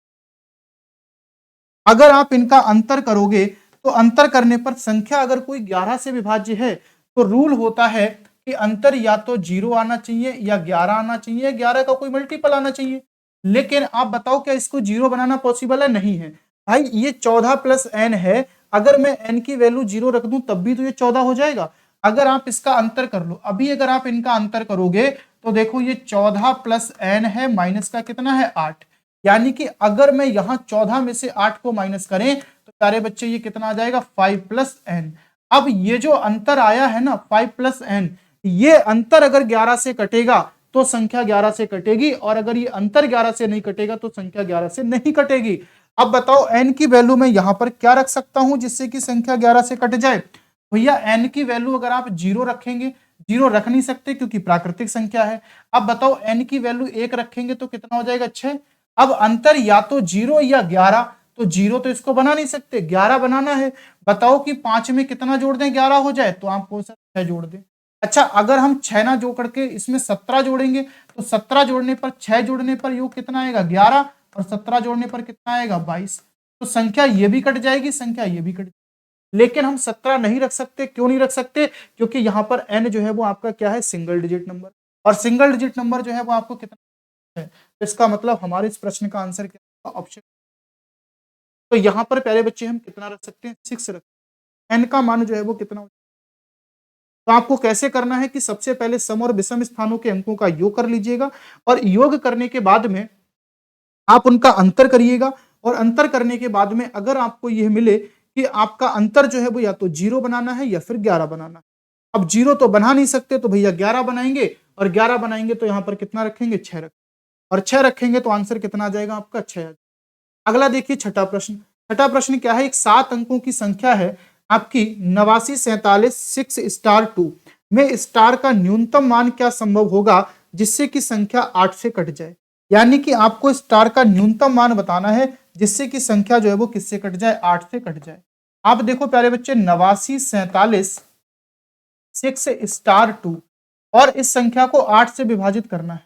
अगर आप इनका अंतर करोगे तो अंतर करने पर संख्या अगर कोई 11 से विभाज्य है तो रूल होता है कि अंतर या तो 0 आना चाहिए या 11 आना चाहिए, 11 का कोई मल्टीपल आना चाहिए। लेकिन आप बताओ क्या इसको 0 बनाना पॉसिबल है, नहीं है भाई। ये 14 प्लस n है, अगर मैं n की वैल्यू 0 रख दूं तब भी तो ये 14 हो जाएगा। अगर आप इसका अंतर कर लो, अभी अगर आप इनका अंतर करोगे तो देखो ये 14 प्लस n है, माइनस का कितना है 8, यानी कि अगर मैं यहाँ 14 में से 8 को माइनस करें तो प्यारे बच्चे ये कितना आ जाएगा 5 प्लस एन। अब ये जो अंतर आया है ना 5 प्लस एन, ये अंतर अगर 11 से कटेगा तो संख्या 11 से कटेगी, और अगर ये अंतर 11 से नहीं कटेगा तो संख्या 11 से नहीं कटेगी। अब बताओ एन की वैल्यू मैं यहां पर क्या रख सकता हूं जिससे कि संख्या 11 से कट जाए। भैया एन की वैल्यू अगर आप 0 रखेंगे, 0 रख नहीं सकते क्योंकि प्राकृतिक संख्या है। अब बताओ एन की वैल्यू 1 रखेंगे तो कितना हो जाएगा 6। अब अंतर या तो 0 या 11, तो 0 तो इसको बना नहीं सकते, 11 बनाना है। बताओ कि 5 में कितना जोड़ दें 11 हो जाए, तो आप कौन सा 6 जोड़ दें। अच्छा अगर हम 6 ना जोड़ करके इसमें 17 जोड़ेंगे तो 17 जोड़ने पर 6 जोड़ने पर योग कितना आएगा 11, और 17 जोड़ने पर कितना आएगा 22। तो संख्या ये भी कट जाएगी, संख्या ये भी कट जाएगी। लेकिन हम 17 नहीं रख सकते। क्यों नहीं रख सकते? क्योंकि यहाँ पर n जो है वो आपका क्या है सिंगल डिजिट नंबर, और सिंगल डिजिट नंबर जो है वो आपको कितना है। तो इसका मतलब हमारे इस प्रश्न का आंसर क्या है ऑप्शन। तो यहाँ पर पहले बच्चे हम कितना रख सकते हैं 6 रख, n का मान जो है वो कितना। तो आपको कैसे करना है कि सबसे पहले सम और विषम स्थानों के अंकों का योग कर लीजिएगा, और योग करने के बाद में आप उनका अंतर करिएगा, और अंतर करने के बाद में अगर आपको यह मिले कि आपका अंतर जो है वो या तो 0 बनाना है या फिर 11 बनाना है। अब 0 तो बना नहीं सकते तो भैया 11 बनाएंगे, और 11 बनाएंगे तो यहां पर कितना रखेंगे 6 रखेंगे, और 6 रखेंगे तो आंसर कितना आ जाएगा आपका 6। अगला देखिए छठा प्रश्न। छठा प्रश्न क्या है, एक 7 अंकों की संख्या है आपकी 8947 6 स्टार 2 में स्टार का न्यूनतम मान क्या संभव होगा जिससे कि संख्या 8 से कट जाए। यानी कि आपको स्टार का न्यूनतम मान बताना है जिससे कि संख्या जो है वो किससे कट जाए 8 से कट जाए। आप देखो प्यारे बच्चे 8947 6 स्टार 2, और इस संख्या को 8 से विभाजित करना है।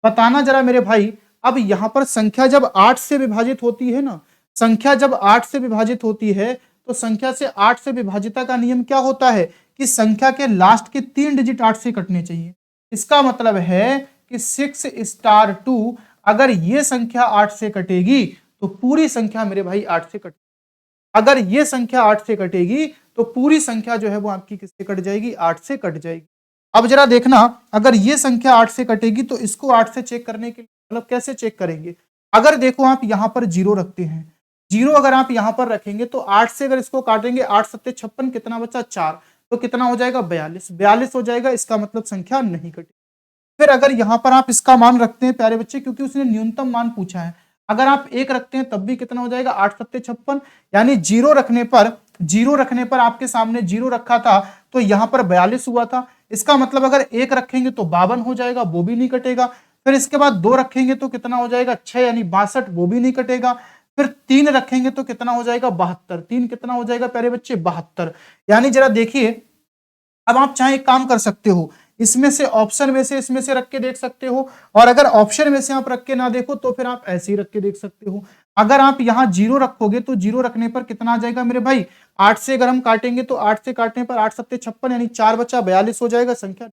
बताना जरा मेरे भाई, अब यहां पर संख्या जब 8 से विभाजित होती है ना, संख्या जब 8 से विभाजित होती है तो संख्या से 8 से विभाजिता का नियम क्या होता है कि संख्या के लास्ट के 3 डिजिट 8 से कटने चाहिए। इसका मतलब है कि 6 स्टार 2 अगर ये संख्या 8 से कटेगी तो पूरी संख्या मेरे भाई 8 से कट, अगर ये संख्या 8 से कटेगी तो पूरी संख्या जो है वो आपकी किससे कट जाएगी 8 से कट जाएगी। अब जरा देखना, अगर ये संख्या 8 से कटेगी तो इसको 8 से चेक करने के लिए मतलब कैसे चेक करेंगे। अगर देखो आप यहां पर 0 रखते हैं, 0 अगर आप यहां पर रखेंगे तो 8 से अगर इसको काटेंगे 8 सत्ते 56, कितना बचा 4, तो कितना हो जाएगा 42, 42 हो जाएगा। इसका मतलब संख्या नहीं कटी। फिर अगर यहां पर आप इसका मान रखते हैं प्यारे बच्चे, क्योंकि उसने न्यूनतम मान पूछा है, अगर आप 1 रखते हैं तब भी कितना हो जाएगा 8 सत्ते 56, यानी 0 रखने पर आपके सामने 0 रखा था तो यहां पर 42 हुआ था। इसका मतलब अगर 1 रखेंगे तो 52 हो जाएगा, वो भी नहीं कटेगा। फिर इसके बाद 2 रखेंगे तो कितना हो जाएगा 6 यानी 62, वो भी नहीं कटेगा। फिर 3 रखेंगे तो कितना हो जाएगा 72, 3 कितना हो जाएगा प्यारे बच्चे 72। यानी जरा देखिए, अब आप चाहे एक काम कर सकते हो, इसमें से ऑप्शन में से इसमें से रख के देख सकते हो, और अगर ऑप्शन में से आप रख के ना देखो तो फिर आप ऐसे ही रख के देख सकते हो। अगर आप यहां 0 रखोगे तो 0 रखने पर कितना आ जाएगा मेरे भाई 8 से अगर हम काटेंगे तो 8 से काटने पर 8 सत्ते 56 यानी 4 बचा 42 हो जाएगा संख्या।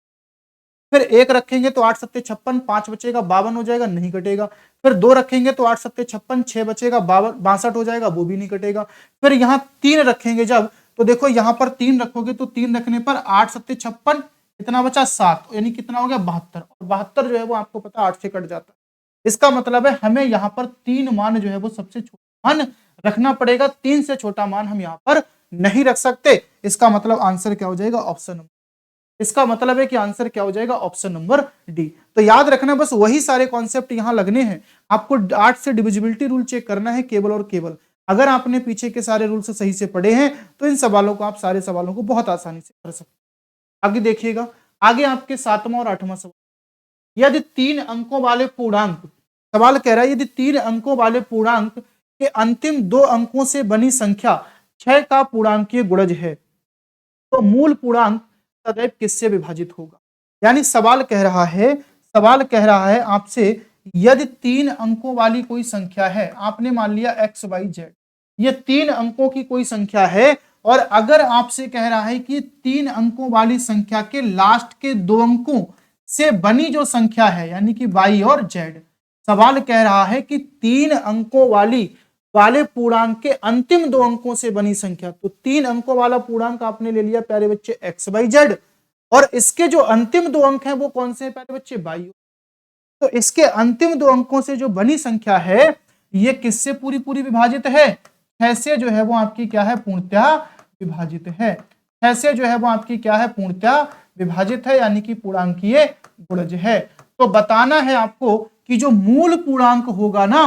फिर 1 रखेंगे तो 8 सत्ते 56, 5 बचेगा 52 हो जाएगा, नहीं कटेगा। फिर 2 रखेंगे तो 8 सत्ते 56, 6 बचेगा 62 हो जाएगा, वो भी नहीं कटेगा। फिर यहाँ 3 रखेंगे जब, तो देखो यहाँ पर 3 रखोगे तो 3 रखने पर 8 सत्ते 56, कितना बचा 7, यानी कितना हो गया 72, और 72 जो है वो आपको पता 8 से कट जाता है। इसका मतलब है हमें यहाँ पर 3 मान जो है वो सबसे छोटा मान रखना पड़ेगा, 3 से छोटा मान हम यहाँ पर नहीं रख सकते। इसका मतलब आंसर क्या हो जाएगा ऑप्शन नंबर, इसका मतलब है कि आंसर क्या हो जाएगा ऑप्शन नंबर डी। तो याद रखना बस वही सारे कॉन्सेप्ट यहां लगने हैं। आपको 8 से डिविजिबिलिटी रूल चेक करना है केवल और केवल। अगर आपने पीछे के सारे रूल से सही से पढ़े हैं तो इन सवालों को आप सारे सवालों को बहुत आसानी से कर सकते हैं। आगे देखिएगा, आगे आपके 7वां और 8वां सवाल। यदि 3 अंकों वाले पूर्णांक, सवाल कह रहा है यदि 3 अंकों वाले पूर्णांक के अंतिम 2 अंकों से बनी संख्या 6 का पूर्णांकीय गुणज है तो मूल पूर्णांक सदैव किससे विभाजित होगा। यानी सवाल कह रहा है आपसे, यदि 3 अंकों वाली कोई संख्या है, आपने मान लिया XYZ, ये 3 अंकों की कोई संख्या है, और अगर आपसे कह रहा है कि 3 अंकों वाली संख्या के लास्ट के 2 अंकों से बनी जो संख्या है यानी कि Y और Z, सवाल कह रहा है कि 3 अंकों वाले पूर्णांक के अंतिम 2 अंकों से बनी संख्या। तो 3 अंकों वाला पूर्णांक आपने ले लिया प्यारे बच्चे XYZ, और इसके जो अंतिम 2 अंक हैं वो कौन से हैं प्यारे बच्चे Y। तो इसके अंतिम 2 अंकों से जो बनी संख्या है ये किससे पूरी पूरी विभाजित है? 6 से जो है वो आपकी क्या है? पूर्णतः विभाजित है। 6 से जो है वो आपकी क्या है? पूर्णतः विभाजित है, यानी कि पूर्णांकीय गुणज है। तो बताना है आपको कि जो मूल पूर्णांक होगा ना,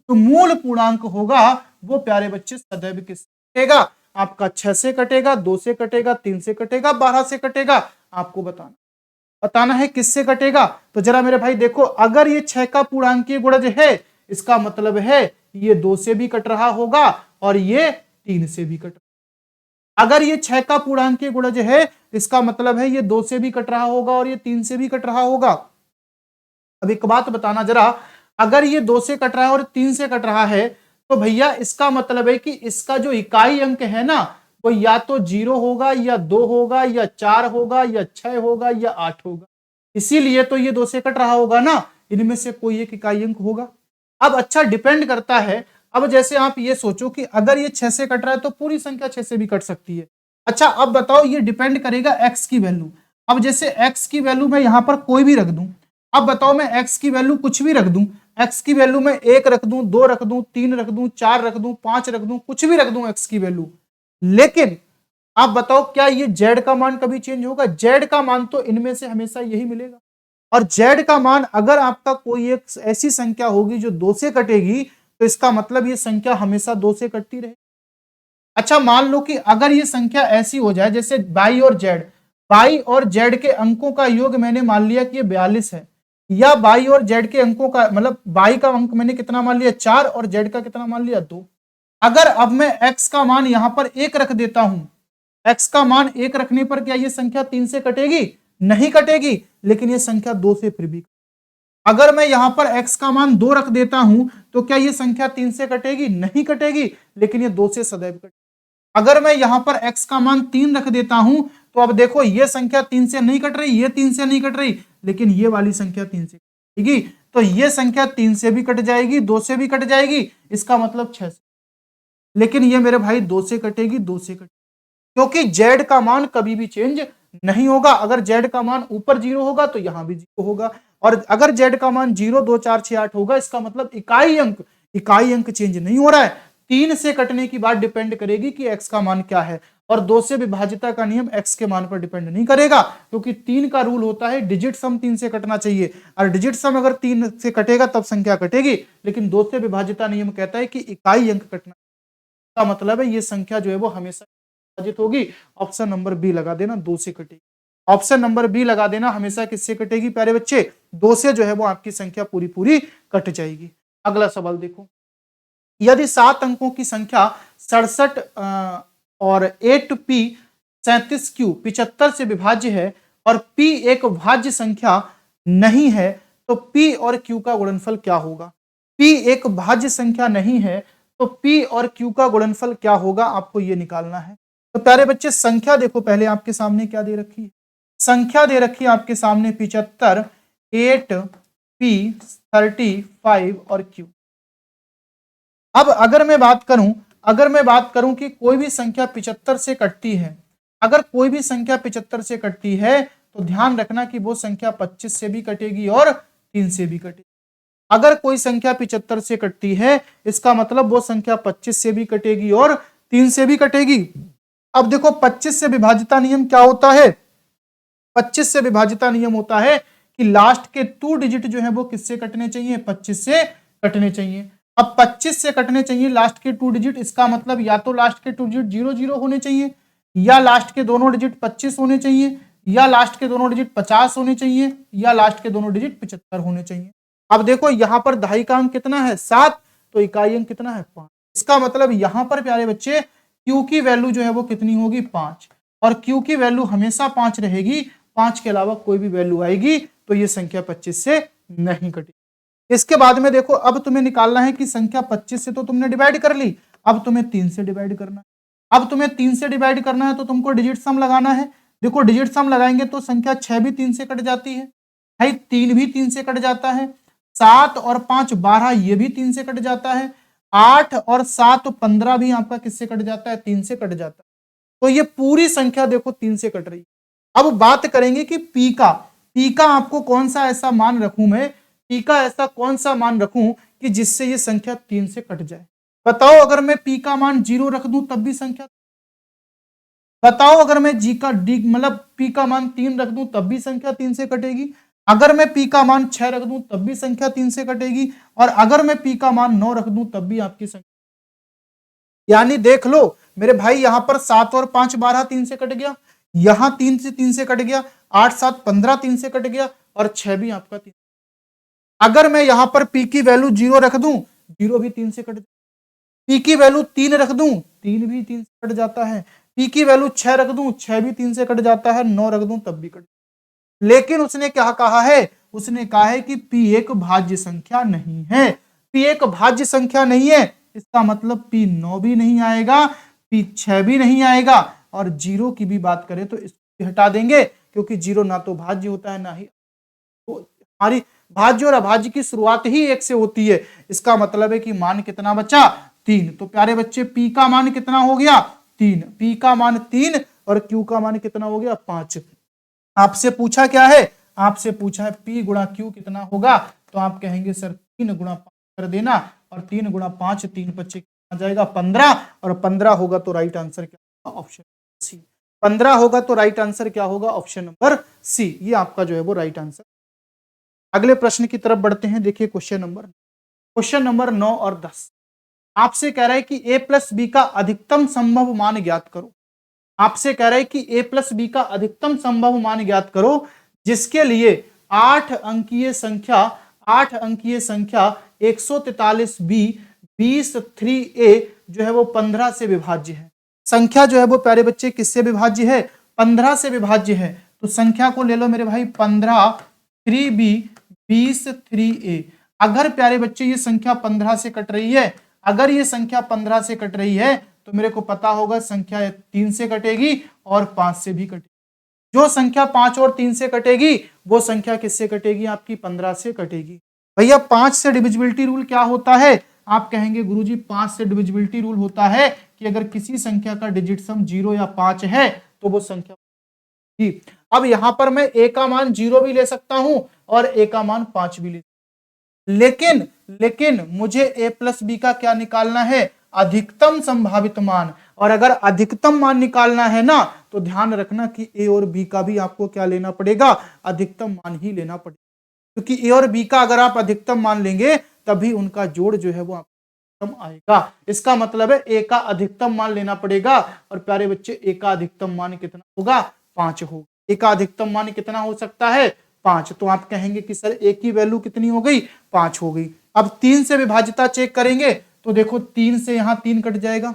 तो मूल पूर्णांक होगा वो प्यारे बच्चे सदैव किससे कटेगा? आपका 6 से कटेगा, 2 से कटेगा, 3 से कटेगा, 12 से कटेगा। आपको बताना है किससे कटेगा। तो जरा मेरे भाई देखो, अगर ये 6 का पूर्णांकीय गुणज है, इसका मतलब है ये 2 से भी कट रहा होगा और ये 3 से भी कट। अगर ये 6 का पूर्णांकीय गुणज है, इसका मतलब है ये 2 से भी कट रहा होगा और ये 3 से भी कट रहा होगा। अब एक बात बताना जरा, अगर ये 2 से कट रहा है और 3 से कट रहा है, तो भैया इसका मतलब है कि इसका जो इकाई अंक है ना, वो या तो 0 होगा या 2 होगा या 4 होगा या 6 होगा या 8 होगा। इसीलिए तो ये 2 से कट रहा होगा ना, इनमें से कोई एक इकाई अंक होगा। अब अच्छा डिपेंड करता है, अब जैसे आप ये सोचो कि अगर ये 6 से कट रहा है तो पूरी संख्या 6 से भी कट सकती है। अच्छा अब बताओ, ये डिपेंड करेगा x की वैल्यू। अब जैसे x की वैल्यू मैं यहां पर कोई भी रख दूं, अब बताओ मैं x की वैल्यू कुछ भी रख दूं, x की वैल्यू मैं 1 रख दूं, 2 रख दूं, 3 रख दूं, 4 रख दूं, 5 रख दूं, कुछ भी रख दूं x की वैल्यू, लेकिन आप बताओ क्या ये z का मान कभी चेंज होगा? z का मान तो इनमें से हमेशा यही मिलेगा। और z का मान अगर आपका कोई एक ऐसी संख्या होगी जो 2 से कटेगी, तो इसका मतलब ये संख्या हमेशा 2 से कटती रहे। अच्छा मान लो कि अगर ये संख्या ऐसी हो जाए जैसे y और z के अंकों का योग मैंने मान लिया कि ये 42 है, या y और z के अंकों का मतलब y का अंक मैंने कितना मान लिया 4 और z का कितना मान लिया 2। अगर अब मैं x का मान यहां पर 1 रख देता हूं, x का मान 1 रखने पर क्या ये संख्या 3 से कटेगी? नहीं कटेगी, लेकिन ये संख्या 2 से फिर भी। अगर मैं यहां पर x का मान 2 रख देता हूं, तो क्या ये संख्या 3 से कटेगी? नहीं कटेगी, लेकिन ये 2 से सदैव कटेगी। अगर मैं यहां पर x का मान 3 रख देता हूं, तो अब देखो ये संख्या 3 से नहीं कट रही, ये 3 से नहीं कट रही, लेकिन ये वाली संख्या 3 से कटेगी। तो ये संख्या 3 से भी कट जाएगी, 2 से भी कट जाएगी, इसका मतलब 6 से। लेकिन ये मेरे भाई 2 से कटेगी, 2 से कटेगी, क्योंकि z का मान कभी भी चेंज नहीं होगा। अगर z का मान ऊपर 0 होगा तो यहां भी 0 होगा, और अगर z का मान 0, 2, 4, 6, 8 होगा, इसका मतलब इकाई अंक चेंज नहीं हो रहा है। 3 से कटने की बात डिपेंड करेगी कि x का मान क्या है, और 2 से विभाजिता का नियम x के मान पर डिपेंड नहीं करेगा, क्योंकि 3 का रूल होता है डिजिट सम 3 से कटना चाहिए, और डिजिट सम अगर 3 से कटेगा तब संख्या कटेगी, लेकिन 2 से विभाजिता नियम कहता है कि इकाई अंक कटना का मतलब है ये संख्या जो है वो हमेशा विभाजित होगी। ऑप्शन नंबर बी लगा देना, 2 से कटेगी। ऑप्शन नंबर बी लगा देना, हमेशा किससे कटेगी प्यारे बच्चे? 2 से जो है वो आपकी संख्या पूरी पूरी कट जाएगी। अगला सवाल देखो, यदि 7 अंकों की संख्या 67 और 8p 37q 75 से विभाज्य है और p एक भाज्य संख्या नहीं है, तो p और q का गुणनफल क्या होगा? p एक भाज्य संख्या नहीं है, तो p और q का गुणनफल क्या होगा, आपको ये निकालना है। तो प्यारे बच्चे संख्या देखो पहले आपके सामने क्या दे रखी है, संख्या दे रखी है आपके सामने 75, 8p 35 और q। अब अगर मैं बात करूं कि कोई भी संख्या 75 से कटती है, अगर कोई भी संख्या 75 से कटती है, तो ध्यान रखना कि वो संख्या 25 से भी कटेगी और 3 से भी कटेगी। अगर कोई संख्या 75 से कटती है, इसका मतलब वो संख्या 25 से भी कटेगी और 3 से भी कटेगी। अब देखो 25 से विभाजिता नियम क्या होता है? 25 से विभाजिता नियम होता है कि लास्ट के 2 डिजिट जो है वो किससे कटने चाहिए? 25 से कटने चाहिए। अब 25 से कटने चाहिए लास्ट के 2 डिजिट, इसका मतलब या तो लास्ट के 2 डिजिट 00 होने चाहिए, या लास्ट के दोनों डिजिट 25 होने चाहिए, या लास्ट के दोनों डिजिट 50 होने चाहिए, या लास्ट के दोनों डिजिट 75 होने चाहिए। अब देखो यहां पर दहाई का अंक कितना है? 7, तो इकाई अंक कितना है? 5। इसका मतलब यहां पर प्यारे बच्चे q की वैल्यू जो है वो कितनी होगी? 5, और q की वैल्यू हमेशा 5 रहेगी, 5 के अलावा कोई भी वैल्यू आएगी तो ये संख्या 25 से नहीं कटेगी। इसके बाद में देखो, अब तुम्हें निकालना है कि संख्या 25 से तो तुमने डिवाइड कर ली, अब तुम्हें 3 से डिवाइड करना है। अब तुम्हें 3 से डिवाइड करना है तो तुमको डिजिट सम लगाना है। देखो डिजिट सम लगाएंगे तो संख्या 6 भी 3 से कट जाती है, भाई 3 भी 3 से कट जाता है, 7 और 5 12, ये भी 3 से कट जाता है, 8 और 7 15 भी आपका किससे कट जाता है? 3 से कट जाता है। तो ये पूरी संख्या देखो 3 से कट रही है। अब बात करेंगे कि p का आपको कौन सा ऐसा मान रखूं मैं, p का ऐसा कौन सा मान रखूं कि जिससे ये संख्या 3 से कट जाए। बताओ अगर मैं p का मान 0 रख दूं तब भी संख्या, बताओ अगर मैं g का d मतलब p का मान 3 रख दूं तब भी संख्या 3 से कटेगी, अगर मैं p का मान 6 रख दूं तब भी संख्या 3 से कटेगी, और अगर मैं p का मान 9 रख दूं तब भी आपकी संख्या, यानी देख लो मेरे भाई यहां पर 7 और 5 12 3 से कट गया, यहां 3 से कट गया, 8 7 15 3 से कट गया, और 6 भी आपका 3। अगर मैं यहां पर p की वैल्यू 0 रख दूं, 0 भी 3 से कट, p की वैल्यू 3 रख दूं, 3 भी 3 से कट जाता है, p की वैल्यू 6 रख दूं, 6 भी 3 से कट जाता है, 9 रख दूं तब भी कट। लेकिन उसने क्या कहा है, उसने कहा है कि p एक भाज्य संख्या नहीं है, p एक भाज्य संख्या नहीं है, इसका मतलब p 9 भी नहीं आएगा, p 6 भी नहीं आएगा, और 0 की भी बात करें तो इसको हटा देंगे, क्योंकि 0 ना तो भाज्य होता है ना ही, तो हमारी भाज्य और अभाज्य की शुरुआत ही 1 से होती है। इसका मतलब है कि मान कितना बचा, 3। तो प्यारे बच्चे p का मान कितना हो गया, 3, p का मान 3 और q का मान कितना हो गया, 5। आपसे पूछा क्या है, आपसे पूछा है p गुणा q कितना होगा, तो आप कहेंगे सर 3 गुणा 5 कर देना, और 3 गुणा 5 3 25 आ जाएगा 15, और 15 होगा तो राइट आंसर क्या होगा, ऑप्शन सी। 15 होगा तो राइट आंसर क्या होगा, ऑप्शन नंबर सी, ये आपका जो है वो राइट आंसर। अगले प्रश्न की तरफ बढ़ते हैं। देखिए क्वेश्चन नंबर 9 और 10 आपसे कह रहा है कि a प्लस बी का अधिकतम संभव मान ज्ञात करो। आपसे कह रहा है कि a प्लस बी का अधिकतम संभव मान ज्ञात करो, जिसके लिए 8 अंकीय संख्या 143b 20 3a जो है वो 15 से विभाज्य है। संख्या जो है वो प्यारे बच्चे किससे विभाज्य है, 15 से विभाज्य है। तो संख्या को ले लो मेरे भाई 15 3b 20 3a। अगर प्यारे बच्चे ये संख्या 15 से कट रही है, अगर ये संख्या 15 से कट रही है तो मेरे को पता होगा संख्या 3 से कटेगी और 5 से भी कटेगी। जो संख्या 5 और 3 से कटेगी वो संख्या किससे कटेगी, आपकी 15 से कटेगी। भैया 5 से डिविजिबिलिटी रूल क्या होता है, आप कहेंगे गुरुजी 5 से डिविजिबिलिटी रूल होता है कि अगर किसी संख्या का डिजिट सम 0 या 5 है तो वो संख्या जी। अब यहां पर मैं a का मान 0 भी ले सकता हूं और a का मान 5 भी ले, लेकिन मुझे a प्लस बी का क्या निकालना है, अधिकतम संभावित मान। और अगर अधिकतम मान निकालना है ना तो ध्यान रखना कि a और b का भी आपको क्या लेना पड़ेगा, अधिकतम मान ही लेना पड़ेगा, क्योंकि a और b का अगर आप अधिकतम मान लेंगे तभी उनका जोड़ जो है वो अधिकतम आएगा। इसका मतलब है a का अधिकतम मान लेना पड़ेगा, और प्यारे बच्चे a का अधिकतम मान कितना होगा, 5 होगा। a का अधिकतम मान कितना हो सकता है, 5। तो आप कहेंगे कि सर a की वैल्यू कितनी हो गई, 5 हो गई। अब 3 से विभाज्यता चेक करेंगे तो देखो 3 से यहां 3 कट जाएगा,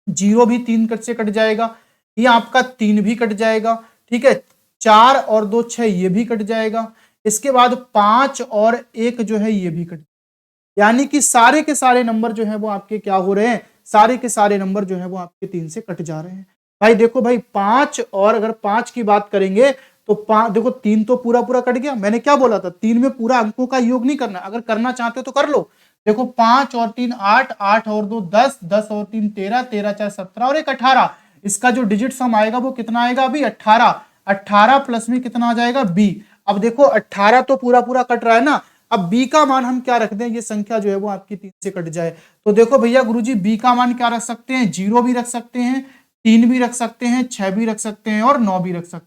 0 भी 3 से कट जाएगा, ये आपका 3 भी कट जाएगा, ठीक है, 4 और 2 6 ये भी कट जाएगा, इसके बाद 5 और 1 जो है ये भी कट, यानी कि सारे के सारे नंबर जो है वो आपके क्या हो रहे हैं, सारे के सारे नंबर जो है वो आपके 3 से कट जा रहे हैं। भाई देखो भाई 5, और अगर 5 की बात करेंगे तो 5 देखो 3 तो पूरा पूरा कट गया। मैंने क्या बोला था, 3 में पूरा अंकों का योग नहीं करना, अगर करना चाहते हो तो कर लो। देखो 5 और 3 8, 8 और 2 10, 10 और 3 13, 13 4 17 और 1 18। इसका जो डिजिट सम आएगा वो कितना आएगा अभी, 18। 18 प्लस में कितना आ जाएगा, b। अब देखो 18 तो पूरा पूरा कट रहा है ना, अब b का मान हम क्या रख दें, ये संख्या जो है वो आपकी 3 से कट जाए। तो देखो भैया गुरुजी b का मान क्या रख सकते हैं, 0 भी रख सकते हैं, 3 भी रख सकते हैं, 6 भी रख सकते हैं और 9 भी रख सकते हैं।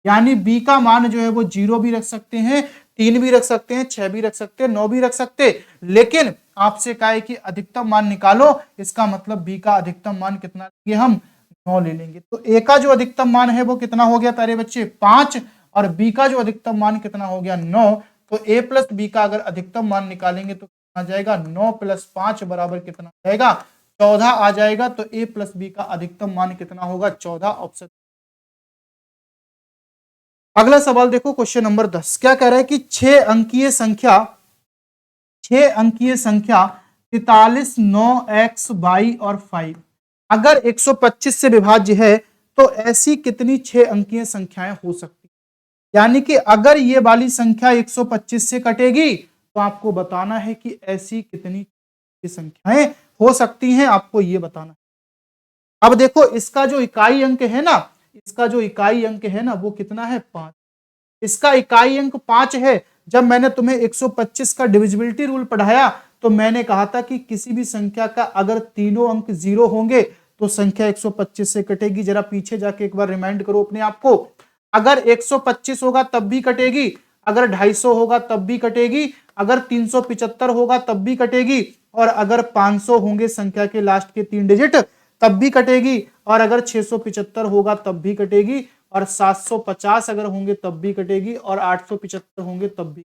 यानी b का मान जो है वो 0 भी रख सकते हैं, 3 भी रख सकते हैं, 6 भी रख सकते हैं, 9 भी रख सकते हैं। लेकिन आपसे कहा है कि अधिकतम मान निकालो, इसका मतलब b का अधिकतम मान कितना लेंगे हम, 9 ले लेंगे। तो a का जो अधिकतम मान है वो कितना हो गया प्यारे बच्चे, 5, और b का जो अधिकतम मान कितना हो गया, 9। तो a प्लस b का अगर अधिकतम मान निकालेंगे तो कितना आ जाएगा, 9 प्लस 5 बराबर कितना आ जाएगा, 14 आ जाएगा। तो a प्लस b का अधिकतम मान कितना होगा, 14, ऑप्शन। अगला सवाल देखो क्वेश्चन नंबर 10 क्या कह रहा है कि 6 अंकीय संख्या 43 9x y और 5 अगर 125 से विभाज्य है तो ऐसी कितनी 6 अंकीय संख्याएं हो सकती, यानी कि अगर ये वाली संख्या 125 से कटेगी तो आपको बताना है कि ऐसी कितनी संख्याएं हो सकती हैं, आपको ये बताना। अब देखो इसका जो इकाई अंक है ना, इसका जो इकाई अंक है ना वो कितना है, 5। इसका इकाई अंक 5 है। जब मैंने तुम्हें 125 का डिविजिबिलिटी रूल पढ़ाया तो मैंने कहा था कि किसी भी संख्या का अगर तीनों अंक 0 होंगे तो संख्या 125 से कटेगी। जरा पीछे जाके एक बार रिमाइंड करो अपने आप को। अगर 125 होगा तब भी कटेगी, अगर 250 होगा तब भी कटेगी, अगर 375 होगा तब भी कटेगी, और अगर 500 होंगे संख्या के लास्ट के 3 डिजिट तब भी कटेगी, और अगर 675 होगा तब भी कटेगी, और 750 अगर होंगे तब भी कटेगी, और 875 होंगे तब भी।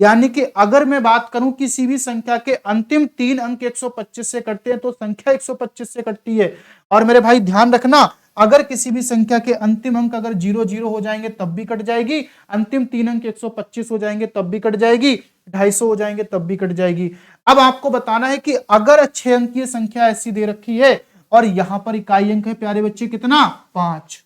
यानी कि अगर मैं बात करूं किसी भी संख्या के अंतिम 3 अंक 125 से कटते हैं तो संख्या 125 से कटती है। और मेरे भाई ध्यान रखना, अगर किसी भी संख्या के अंतिम अंक अगर 0 हो जाएंगे तब भी कट जाएगी, अंतिम 3 अंक 125 हो जाएंगे तब भी कट जाएगी, 250 हो जाएंगे तब भी कट जाएगी। अब आपको बताना है कि अगर 6 अंकीय संख्या ऐसी दे रखी है और यहां पर इकाई अंक है प्यारे बच्चे कितना, 5,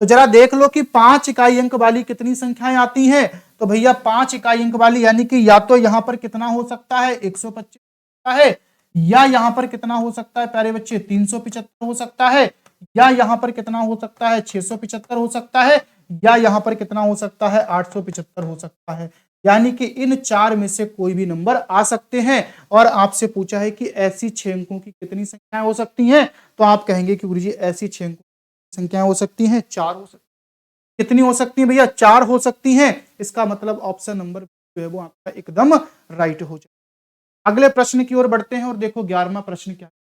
तो जरा देख लो कि 5 इकाई अंक वाली कितनी संख्याएं आती हैं। तो भैया 5 इकाई अंक वाली यानी कि या तो यहां पर कितना हो सकता है 125 है, या यहां पर कितना हो सकता है प्यारे बच्चे 375 हो सकता है, या यहां पर कितना हो सकता है 675 हो सकता है, या यहां पर कितना हो सकता है 875 हो सकता है। यानी कि इन 4 में से कोई भी नंबर आ सकते हैं। और आपसे पूछा है कि ऐसी 6 अंकों की कितनी संख्याएं हो सकती हैं, तो आप कहेंगे कि गुरुजी ऐसी 6 अंकों की संख्याएं हो सकती हैं 4 हो सकती हैं। कितनी हो सकती हैं भैया, 4 हो सकती हैं। इसका मतलब ऑप्शन नंबर जो है वो आपका एकदम राइट हो जाए। अगले प्रश्न की ओर बढ़ते हैं और देखो 11वां प्रश्न क्या है।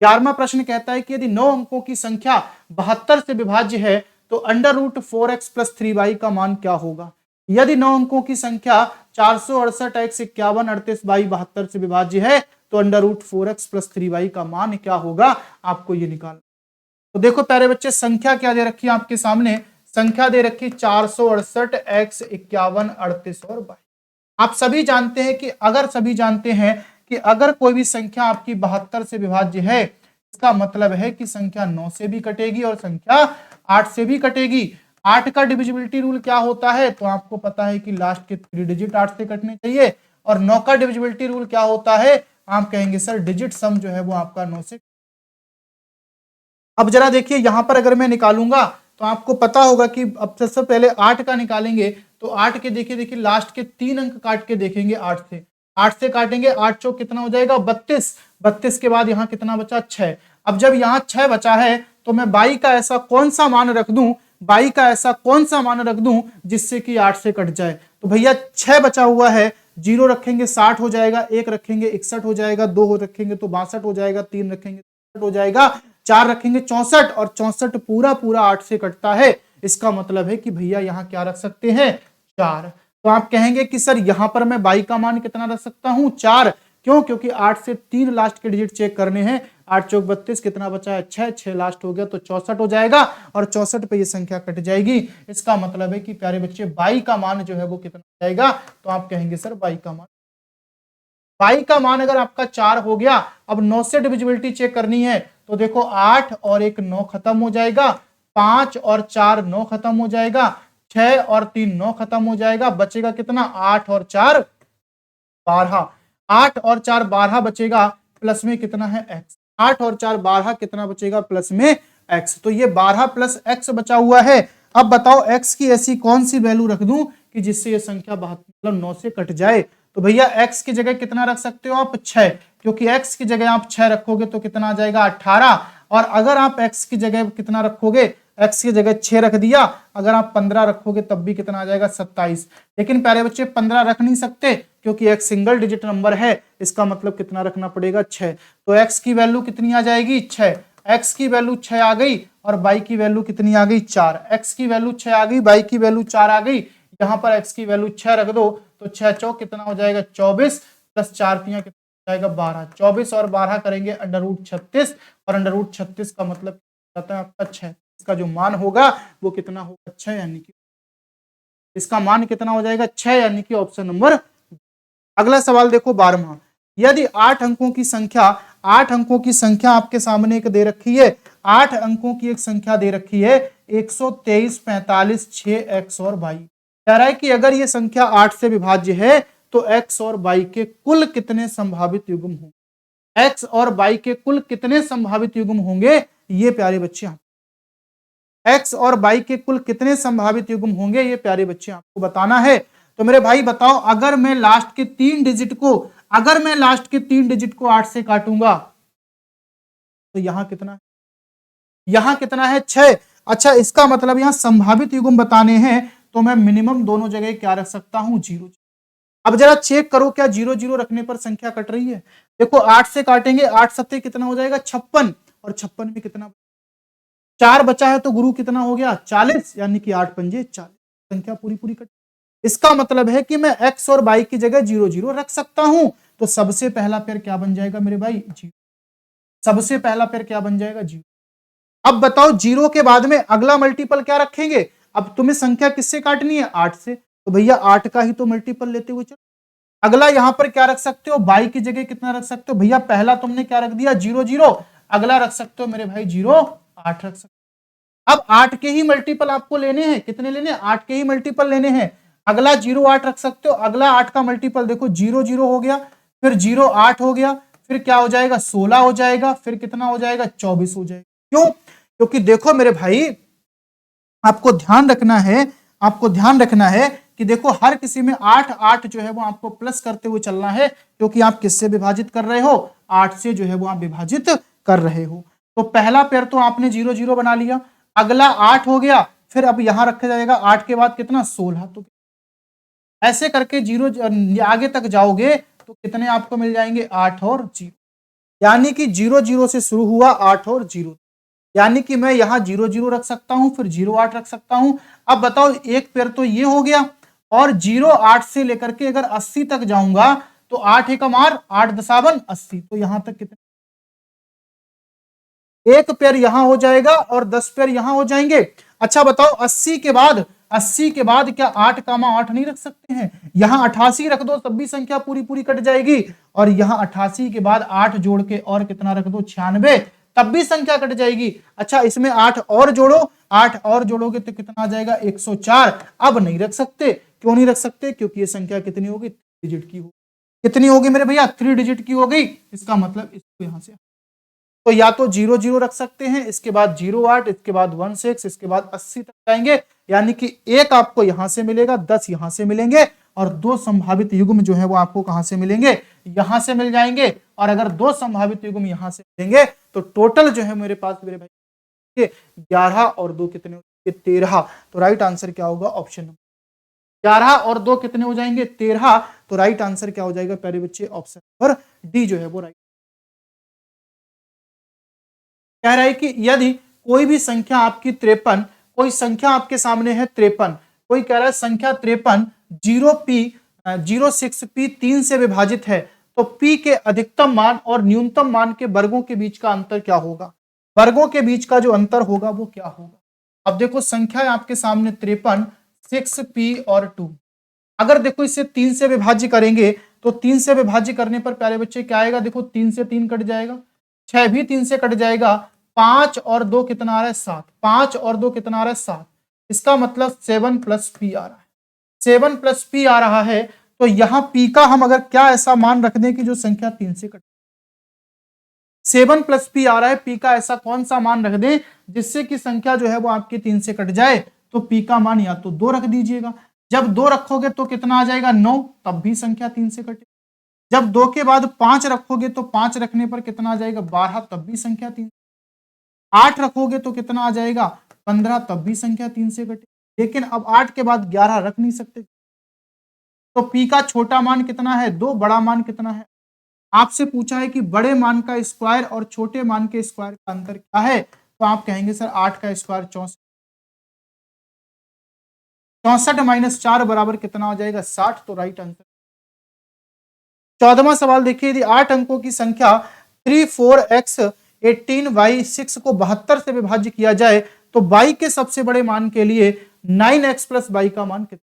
11वां प्रश्न कहता है कि यदि 9 अंकों की संख्या 72 से विभाज्य है तो √4x + 3y का मान क्या होगा। यदि 9 अंकों की संख्या 468x 51 38 22 72 से विभाज्य है तो √4x + 3y का मान क्या होगा, आपको ये निकालना। तो देखो प्यारे बच्चे संख्या क्या दे रखी है आपके सामने, संख्या दे रखी 468x 51 38 और 22। आप सभी जानते हैं कि अगर कोई भी संख्या आपकी 72 से विभाज्य है, इसका मतलब है कि संख्या 9 से भी कटेगी और संख्या 8 से भी कटेगी। 8 का डिविजिबिलिटी रूल क्या होता है, तो आपको पता है कि लास्ट के 3 डिजिट 8 से कटने चाहिए। और 9 का डिविजिबिलिटी रूल क्या होता है, आप कहेंगे सर डिजिट सम जो है वो आपका 9 से। अब जरा देखिए यहां पर अगर मैं निकालूंगा तो आपको पता होगा कि अब सबसे पहले 8 का निकालेंगे तो 8 के देखिए लास्ट के 3 अंक काट के देखेंगे 8 से काटेंगे, 8 चौक कितना हो जाएगा 32, 32 के बाद यहाँ कितना बचा 6। अब जब यहाँ 6 बचा है तो मैं 22 का ऐसा कौन सा मान रख दूं, 22 का ऐसा कौन सा मान रख दूं जिससे कि 8 से कट जाए। तो भैया 6 बचा हुआ है, 0 रखेंगे 60 हो जाएगा, 1 रखेंगे 61 हो जाएगा, 2 रखेंगे तो 62 हो जाएगा, 3 रखेंगे 63 हो जाएगा, 4 रखेंगे 64, और 64 पूरा 8 से कटता है। इसका मतलब है कि भैया यहाँ क्या रख सकते हैं 4। तो आप कहेंगे कि सर यहां पर मैं 22 का मान कितना रख सकता हूं 4, क्यों, क्योंकि 8 से 3 लास्ट के डिजिट चेक करने हैं। 8 चौक 32, कितना बचा है 6, 6 लास्ट हो गया तो 64 हो जाएगा, और 64 पे ये संख्या कट जाएगी। इसका मतलब है कि प्यारे बच्चे 22 का मान जो है वो कितना जाएगा, तो आप कहेंगे सर 22 का मान। 22 का मान अगर आपका 4 हो गया, अब 9 से डिविजिबिलिटी चेक करनी है तो देखो 8 और 1 9 खत्म हो जाएगा, 5 और 4 9 खत्म हो जाएगा, 6 और 3 9 खत्म हो जाएगा, बचेगा कितना 8 और 4 12, 8 और 4 12 बचेगा, प्लस में कितना है x, 8 और 4 12 कितना बचेगा प्लस में x, तो ये 12 + x बचा हुआ है। अब बताओ x की ऐसी कौन सी वैल्यू रख दूं कि जिससे ये संख्या 9 से कट जाए। तो भैया x की जगह कितना रख सकते हो आप 6, क्योंकि x की जगह आप 6 रखोगे तो कितना आ जाएगा 18, और अगर आप x की जगह कितना रखोगे, x की जगह 6 रख दिया, अगर आप 15 रखोगे तब भी कितना आ जाएगा 27। लेकिन प्यारे बच्चे 15 रख नहीं सकते क्योंकि एक सिंगल डिजिट नंबर है, इसका मतलब कितना रखना पड़ेगा 6। तो x की वैल्यू कितनी आ जाएगी 6, x की वैल्यू 6 आ गई, और y की वैल्यू कितनी आ गई 4, x की वैल्यू 6 आ गई, y की वैल्यू 4 आ गई। यहाँ पर x की वैल्यू 6 रख दो तो 6 चौक कितना हो जाएगा 24, प्लस 4 तियां कितना हो जाएगा 12, 24 और 12 करेंगे √36, और √36 का मतलब आता है आपका 6। इसका जो मान होगा वो कितना होगा 6, यानी कि इसका मान कितना हो जाएगा 6, यानी कि ऑप्शन नंबर। अगला सवाल देखो 12वां, यदि 8 अंकों की संख्या आपके सामने एक दे रखी है, 8 अंकों की एक संख्या दे रखी है 123 45 6x और y। कह रहा है कि अगर ये संख्या 8 से विभाज्य है तो x और y के कुल कितने संभावित युग्म होंगे, x और y के कुल कितने संभावित युग्म होंगे, ये प्यारे बच्चे x और y के कुल कितने संभावित युग्म होंगे ये प्यारे बच्चे आपको बताना है। तो मेरे भाई बताओ, अगर मैं लास्ट के 3 डिजिट को 8 से काटूंगा तो यहां कितना है 6। अच्छा, इसका मतलब यहां संभावित युग्म बताने हैं, तो मैं मिनिमम दोनों जगह क्या रख सकता हूं, 0। अब जरा चेक करो, क्या 0 0 रखने पर संख्या कट रही है? देखो 8 से काटेंगे, 8 सत्ते कितना हो जाएगा 56, और 56 में कितना 4 बचा है, तो गुरु कितना हो गया 40, यानी कि 8 पंजे 40, संख्या पूरी पूरी कट। इसका मतलब है कि मैं x और y की जगह 0 0 रख सकता हूं। तो सबसे पहला पेयर क्या बन जाएगा मेरे भाई, 0। सबसे पहला पेयर क्या बन जाएगा, 0। अब बताओ 0 के बाद में अगला मल्टीपल क्या रखेंगे? अब तुम्हें संख्या किससे काटनी है, 8 से, तो भैया 8 का ही तो मल्टीपल लेते हुए चलो। अगला यहां पर क्या रख सकते हो, बाई की जगह कितना रख सकते हो? भैया पहला तुमने क्या रख दिया, 0 0। अगला रख सकते हो मेरे भाई 0 8 रख सकते हो। अब 8 के ही मल्टीपल आपको लेने हैं, कितने लेने हैं, 8 के ही मल्टीपल लेने हैं। अगला 0 8 रख सकते हो। अगला 8 का मल्टीपल देखो, 0 0 हो गया, फिर 0 8 हो गया, फिर क्या हो जाएगा 16 हो जाएगा, फिर कितना हो जाएगा 24 हो जाएगा। क्यों? क्योंकि देखो मेरे भाई, आपको ध्यान रखना है कि देखो हर किसी में 8 8 जो है वो आपको प्लस करते हुए चलना है, क्योंकि आप किससे विभाजित कर रहे हो, 8 से जो है वो आप विभाजित कर रहे हो। तो पहला पेयर तो आपने 0 0 बना लिया, अगला 8 हो गया, फिर अब यहां रखा जाएगा 8 के बाद कितना 16। तो ऐसे करके 0 आगे तक जाओगे तो कितने आपको मिल जाएंगे, 8 और 0, यानी कि 0 0 से शुरू हुआ 8 और 0, यानी कि मैं यहां 0 0 रख सकता हूं, फिर 0 8 रख सकता हूं। अब बताओ एक पेयर तो ये हो गया, और 0 8 से लेकर के अगर 80 तक जाऊंगा तो 8 एकम 8 8 दशावन 80, तो यहां तक कितने, एक पेयर यहां हो जाएगा और 10 पेयर यहां हो जाएंगे। अच्छा बताओ 80 के बाद क्या 8 कामा 8 नहीं रख सकते हैं? यहां 88 रख दो, तब भी संख्या पूरी पूरी कट जाएगी, और यहां 88 के बाद 8 जोड़ के और कितना रख दो 96, तब भी संख्या कट जाएगी। अच्छा इसमें 8 और जोड़ो, 8 और जोड़ोगे तो कितना आ जाएगा 104। अब नहीं रख सकते, क्यों नहीं रख सकते? क्योंकि ये संख्या कितनी होगी, 3 डिजिट की होगी। कितनी होगी मेरे भैया, 3 डिजिट की हो गई। इसका मतलब इसको यहां से, तो या तो 0 0 रख सकते हैं, इसके बाद 0 8, इसके बाद 1 6, इसके बाद 80 तक जाएंगे, यानी कि एक आपको यहां से मिलेगा, 10 यहां से मिलेंगे, और 2 संभावित युग्म जो है वो आपको कहां से मिलेंगे, यहां से मिल जाएंगे। और अगर 2 संभावित युग्म यहां से मिलेंगे तो टोटल जो है मेरे पास मेरे भाई 11 और 2 कितने हो जाएंगे, 13। तो राइट आंसर क्या होगा, ऑप्शन नंबर 11 और 2 कितने हो जाएंगे, 13। तो राइट आंसर क्या हो जाएगा प्यारे बच्चे, ऑप्शन नंबर डी जो है वो राइट। कह रहा है कि यदि कोई भी संख्या आपकी 53, कोई संख्या आपके सामने है 53, कोई कह रहा है संख्या 53 06p 3 से विभाजित है, तो p के अधिकतम मान और न्यूनतम मान के वर्गों के बीच का अंतर क्या होगा? वर्गों के बीच का जो अंतर होगा वो क्या होगा? अब देखो संख्या है आपके सामने 53, 6p और 2। अगर देखो इसे 3 से विभाज्य करेंगे तो 3 से विभाज्य करने पर प्यारे बच्चे क्या आएगा, देखो 3 से 3 कट जाएगा, 6 भी 3 से कट जाएगा, 5 और 2 कितना आ रहा है 7, 5 और 2 कितना आ रहा है 7, इसका मतलब 7 प्लस पी आ रहा है, 7 प्लस पी आ रहा है। तो यहां पी का हम अगर क्या ऐसा मान रख दें कि जो संख्या 3 से कट, 7 प्लस पी आ रहा है, पी का ऐसा कौन सा मान रख दें जिससे कि संख्या जो है वो आपकी 3 से कट जाए? तो पी का मान या तो 2 रख दीजिएगा, जब 2 रखोगे तो कितना आ जाएगा 9, तब भी संख्या 3 से कटे। जब 2 के बाद 5 रखोगे तो 5 रखने पर कितना आ जाएगा 12, तब भी संख्या 3। 8 रखोगे तो कितना आ जाएगा 15, तब भी संख्या 3 से कटे। लेकिन अब 8 के बाद 11 रख नहीं सकते, तो पी का छोटा मान कितना है 2, बड़ा मान कितना है? आपसे पूछा है कि बड़े मान का स्क्वायर और छोटे मान के स्क्वायर का अंतर क्या है, तो आप कहेंगे सर 8 का स्क्वायर 64, 64 माइनस 4 बराबर कितना हो जाएगा 60। तो राइट आंसर। 14वां सवाल देखिए, यदि 8 अंकों की संख्या 3 4x 18y 6 को 72 से विभाज्य किया जाए तो y के सबसे बड़े मान के लिए 9x प्लस y का मान कितना?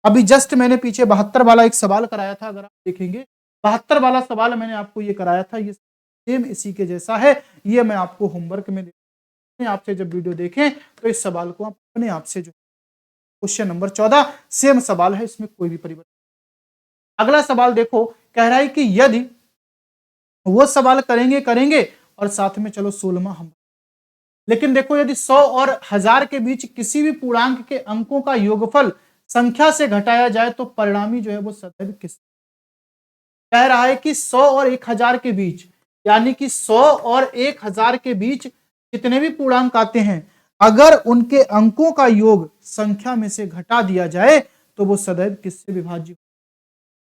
अभी जस्ट मैंने पीछे 72 वाला एक सवाल कराया था, अगर आप देखेंगे 72 वाला सवाल मैंने आपको ये कराया था, ये सेम इसी के जैसा है। ये मैं आपको होमवर्क में आपसे जब वीडियो देखें तो इस सवाल को आप अपने आप से जो क्वेश्चन नंबर 14 सेम सवाल है, इसमें कोई भी परिवर्तन। अगला सवाल देखो, कह रहा है कि यदि वो सवाल करेंगे और साथ में चलो 16वां हम, लेकिन देखो यदि 100 और 1000 के बीच किसी भी पूर्णांक के अंकों का योगफल संख्या से घटाया जाए तो परिणामी जो है वो सदैव किस, कह रहा है कि 100 और 1000 के बीच, यानी कि 100 और 1000 के बीच जितने भी पूर्णांक आते हैं, अगर उनके अंकों का योग संख्या में से घटा दिया जाए तो वो सदैव किससे विभाज्य,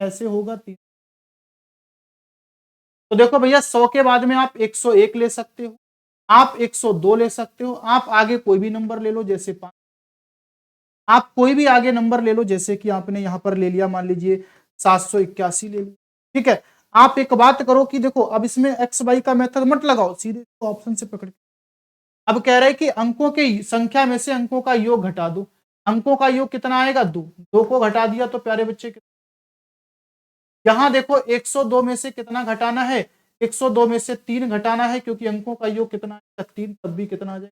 कैसे होगा? 3। तो देखो भैया 100 के बाद में आप 101 ले सकते हो, आप 102 ले सकते हो, आप आगे कोई भी नंबर ले लो, जैसे 5, आप कोई भी आगे नंबर ले लो, जैसे कि आपने यहां पर ले लिया, मान लीजिए 781 ले लिया, ठीक है। आप एक बात करो कि देखो अब इसमें एक्स वाई का मेथड मत लगाओ, सीधे ऑप्शन से पकड़ के, अब कह रहे हैं कि अंकों की संख्या में से अंकों का योग घटा दो, अंकों का योग कितना आएगा? 2, 2 को घटा दिया तो प्यारे बच्चे, यहां देखो 102 में से कितना घटाना है? 102 में से 3 घटाना है, क्योंकि अंकों का योग कितना है? 3, तब भी कितना आ जाएगा?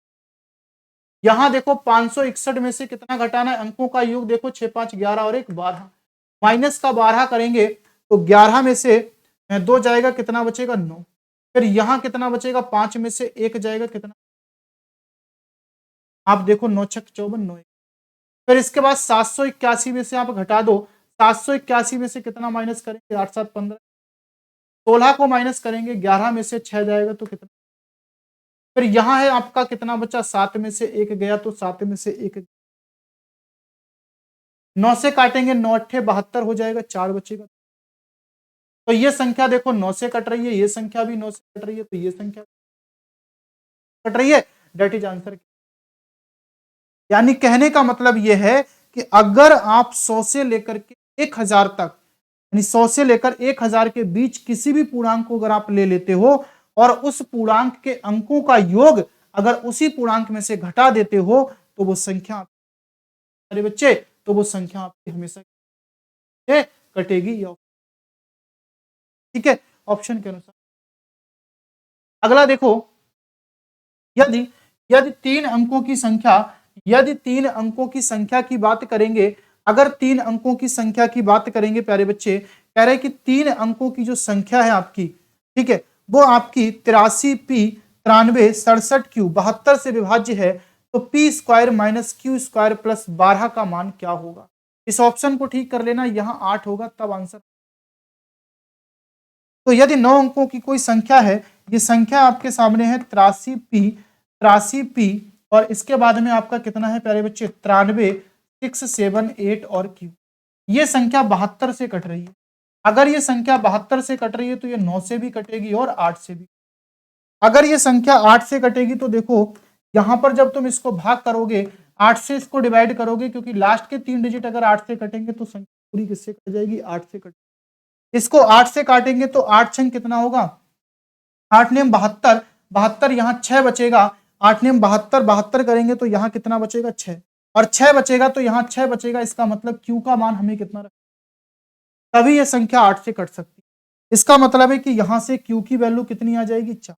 यहां देखो 561 में से कितना घटाना है? अंकों का योग देखो 6, 5, 11 और 1, 12, माइनस का 12 करेंगे तो 11 में से 2 जाएगा, कितना बचेगा? 9। फिर यहां कितना बचेगा? 5 में से 1 जाएगा, कितना? आप देखो 9 छक 54, 9। फिर इसके बाद 781 में से आप घटा दो, 781 में से कितना माइनस करेंगे? 8, 7, 15, 16 को माइनस करेंगे, 11 में से 6 जाएगा तो कितना? फिर यहां है आपका कितना बचा? 7 में से 1 गया तो 7 में से 1, 9 से काटेंगे, 9 8 72 हो जाएगा, 4 बचेगा। तो ये संख्या देखो 9 से कट रही है, ये संख्या भी 9 से कट रही है, तो ये संख्या कट रही है, डेट इज आंसर। यानी कहने का मतलब यह है कि अगर आप 100 से लेकर के 1000 तक, यानी 100 से लेकर 1000 के बीच किसी भी पूर्णांक को अगर आप ले लेते हो और उस पूर्णांक के अंकों का योग अगर उसी पूर्णांक में से घटा देते हो तो वो संख्या, अरे बच्चे, तो वो संख्या आपकी हमेशा कटेगी, या ठीक है, ऑप्शन के अनुसार। अगला देखो, यदि यदि 3 अंकों की संख्या, यदि 3 अंकों की संख्या की बात करेंगे, अगर 3 अंकों की संख्या की बात करेंगे प्यारे बच्चे, कह रहे हैं कि 3 अंकों की जो संख्या है आपकी, ठीक है, वो आपकी 83 पी 93 67 क्यू 72 से विभाज्य है, तो P square minus Q square plus 12 का मान क्या होगा? इस ऑप्शन को ठीक कर लेना, यहां 8 होगा तब आंसर। तो यदि 9 अंकों की कोई संख्या है, ये संख्या आपके सामने है 83 पी और इसके बाद में आपका कितना है प्यारे बच्चे? 93 6 7 8 और क्यू। ये संख्या 72 से कट रही है। अगर ये संख्या 72 से कट रही है तो ये 9 से भी कटेगी और 8 से भी। अगर ये संख्या 8 से कटेगी तो देखो यहां पर जब तुम इसको भाग करोगे, 8 से इसको डिवाइड करोगे, क्योंकि लास्ट के 3 डिजिट अगर 8 से कटेंगे तो संख्या पूरी किससे कट जाएगी? 8 से कट। इसको 8 से काटेंगे तो 8 छंग कितना होगा? 8 नेम 72, 72 यहाँ 6 बचेगा, 8 नेम 72, 72 करेंगे तो यहाँ कितना बचेगा? 6, और 6 बचेगा तो यहाँ 6 बचेगा, इसका मतलब क्यू का मान हमें कितना रखना, तभी ये संख्या 8 से कट सकती है। इसका मतलब है कि यहां से क्यू की वैल्यू कितनी आ जाएगी? 4।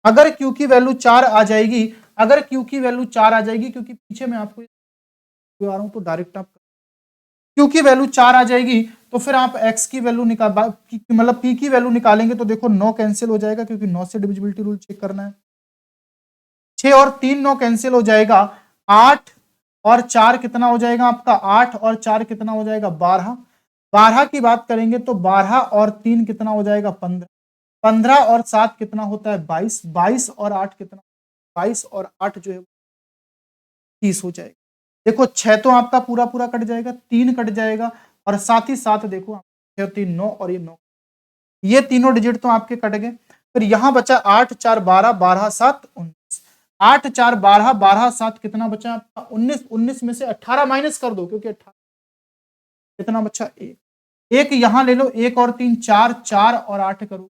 अगर क्यू की वैल्यू 4 आ जाएगी, अगर क्यू की वैल्यू 4 आ जाएगी, क्योंकि पीछे मैं आपको आ रहा हूं तो डायरेक्ट आप, क्यू की वैल्यू 4 आ जाएगी तो फिर आप x की वैल्यू निकाल, मतलब p की वैल्यू निकालेंगे तो देखो 9 कैंसिल हो जाएगा, क्योंकि 9 से डिविजिबिलिटी रूल चेक करना है। 6 और 3 9 कैंसिल हो जाएगा, 8 और 4 कितना हो जाएगा आपका? 8 और 4 कितना हो जाएगा? 12। 12 की बात करेंगे तो 12 और 3 कितना हो जाएगा? 15। 15 और 7 कितना होता है? 22। 22 और 8 कितना? 22 और 8 जो है 30 हो जाएगा। देखो 6 तो आपका पूरा पूरा कट जाएगा, 3 कट जाएगा, और साथ ही साथ देखो 6 3 9 और ये 9, ये तीनों डिजिट तो आपके कट गए। फिर यहां बचा 8 4 12, 12 7 19, 8 4 12, 12 7 कितना बचा आपका? 19। 19 में से 18 माइनस कर दो, क्योंकि 18 कितना बचा? 1। 1 यहां ले लो, 1 और 3 4, 4 और 8 करो,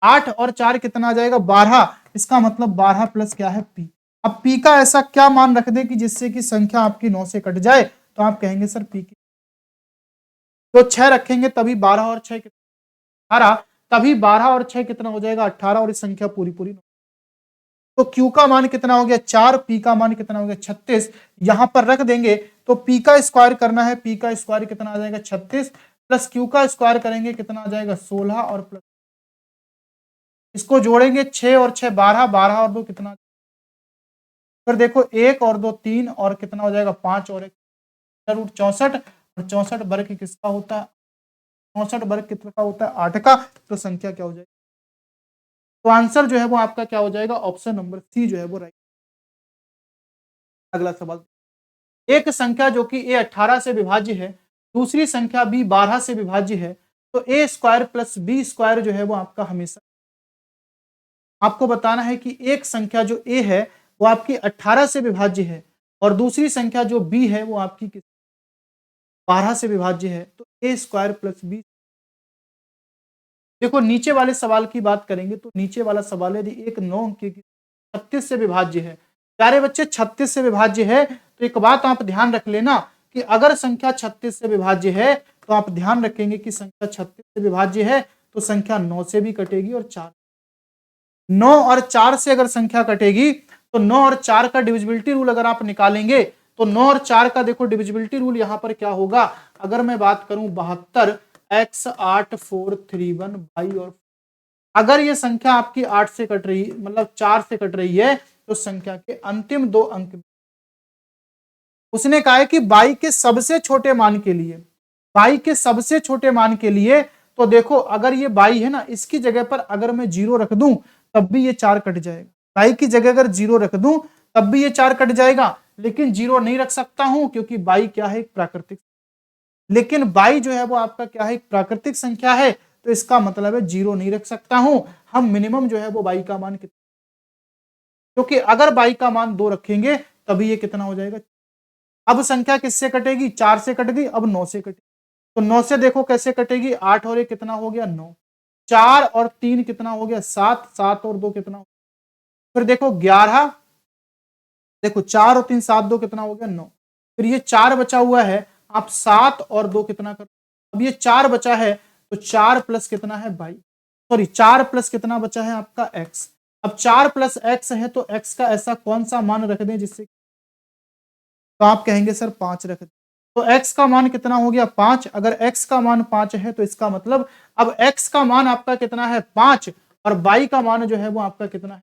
8 और 4 कितना आ जाएगा? 12। इसका मतलब 12 प्लस क्या है? पी। अब पी का ऐसा क्या मान रख दे कि जिससे कि संख्या आपकी 9 से कट जाए, तो आप कहेंगे सर पी की, तो 6 रखेंगे तभी 12 और 6 कितना? 18, तभी 12 और 6 कितना हो जाएगा? 18, और इस संख्या पूरी पूरी। तो Q का मान कितना हो गया? 4, P का मान कितना हो गया? 36। यहां पर रख देंगे तो P का स्क्वायर करना है, P का स्क्वायर कितना आ जाएगा? 36, प्लस Q का स्क्वायर करेंगे कितना आ जाएगा? 16, और प्लस इसको जोड़ेंगे 6 और 6 12, 12 और 2 कितना? फिर देखो 1 और 2 3, और कितना हो जाएगा? 5 और 1 √64 और 64 वर्ग किसका होता है, 64 वर्ग कितना होता है 8 का, तो संख्या क्या हो जाएगी, तो आंसर जो है वो आपका क्या हो जाएगा, ऑप्शन नंबर सी जो है वो राइट। अगला सवाल, एक संख्या जो कि ए 18 से विभाज्य है, दूसरी संख्या बी 12 से विभाज्य है, तो ए स्क्वायर प्लस बी स्क्वायर जो है वो आपका हमेशा, आपको बताना है कि एक संख्या जो ए है वो आपकी 18 से विभाज्य है और दूसरी संख्या जो बी है वो आपकी 12 से विभाज्य है, तो ए स्क्वायर प्लस बी। देखो नीचे वाले सवाल की बात करेंगे तो नीचे वाला सवाल है यदि एक 9 अंक की 36 से विभाज्य है, प्यारे बच्चे 36 से विभाज्य है, तो एक बात आप ध्यान रख लेना कि अगर संख्या 36 से विभाज्य है तो आप ध्यान रखेंगे कि संख्या 36 से विभाज्य है तो संख्या 9 से भी कटेगी और 4, 9 और 4 से अगर संख्या कटेगी तो 9 और 4 का डिविजिबिलिटी रूल अगर आप निकालेंगे तो 9 और 4 का देखो डिविजिबिलिटी रूल यहां पर क्या होगा, अगर मैं बात करूं 72 x 8 4 3 1 भाई, और अगर ये संख्या आपकी 8 से कट रही मतलब 4 से कट रही है तो संख्या के अंतिम 2 अंक, उसने कहा है कि बाई के सबसे छोटे मान के लिए, बाई के सबसे छोटे मान के लिए, तो देखो अगर ये बाई है ना, इसकी जगह पर अगर मैं 0 रख दूं तब भी ये 4 कट जाएगा, बाई की जगह अगर 0 रख दूं तब भी ये 4 कट जाएगा, लेकिन 0 नहीं रख सकता हूं क्योंकि बाई क्या है, एक प्राकृतिक, लेकिन बाई जो है वो आपका क्या है, एक प्राकृतिक संख्या है, तो इसका मतलब है 0 नहीं रख सकता हूं, हम मिनिमम जो है वो बाई का मान कितना, क्योंकि अगर बाई का मान 2 रखेंगे तभी ये कितना हो जाएगा, अब संख्या किससे कटेगी, 4 से कट गई, अब 9 से कटेगी, तो 9 से देखो कैसे कटेगी, 8 और 1 कितना हो गया 9, 4 और 3 कितना हो गया 7, 7 और 2 कितना हो, फिर देखो 11, देखो 4 और 3 7 2 कितना हो गया 9, फिर ये 4 बचा हुआ है, आप 7 और 2 कितना कर, अब ये 4 बचा है तो 4 प्लस कितना है 22, सॉरी 4 प्लस कितना बचा है आपका x, अब 4 प्लस x है तो x का ऐसा कौन सा मान रख दें जिससे, तो आप कहेंगे सर 5 रख दें, तो x का मान कितना हो गया 5, अगर x का मान 5 है तो इसका मतलब अब x का मान आपका कितना है 5 और y का मान जो है वो आपका कितना है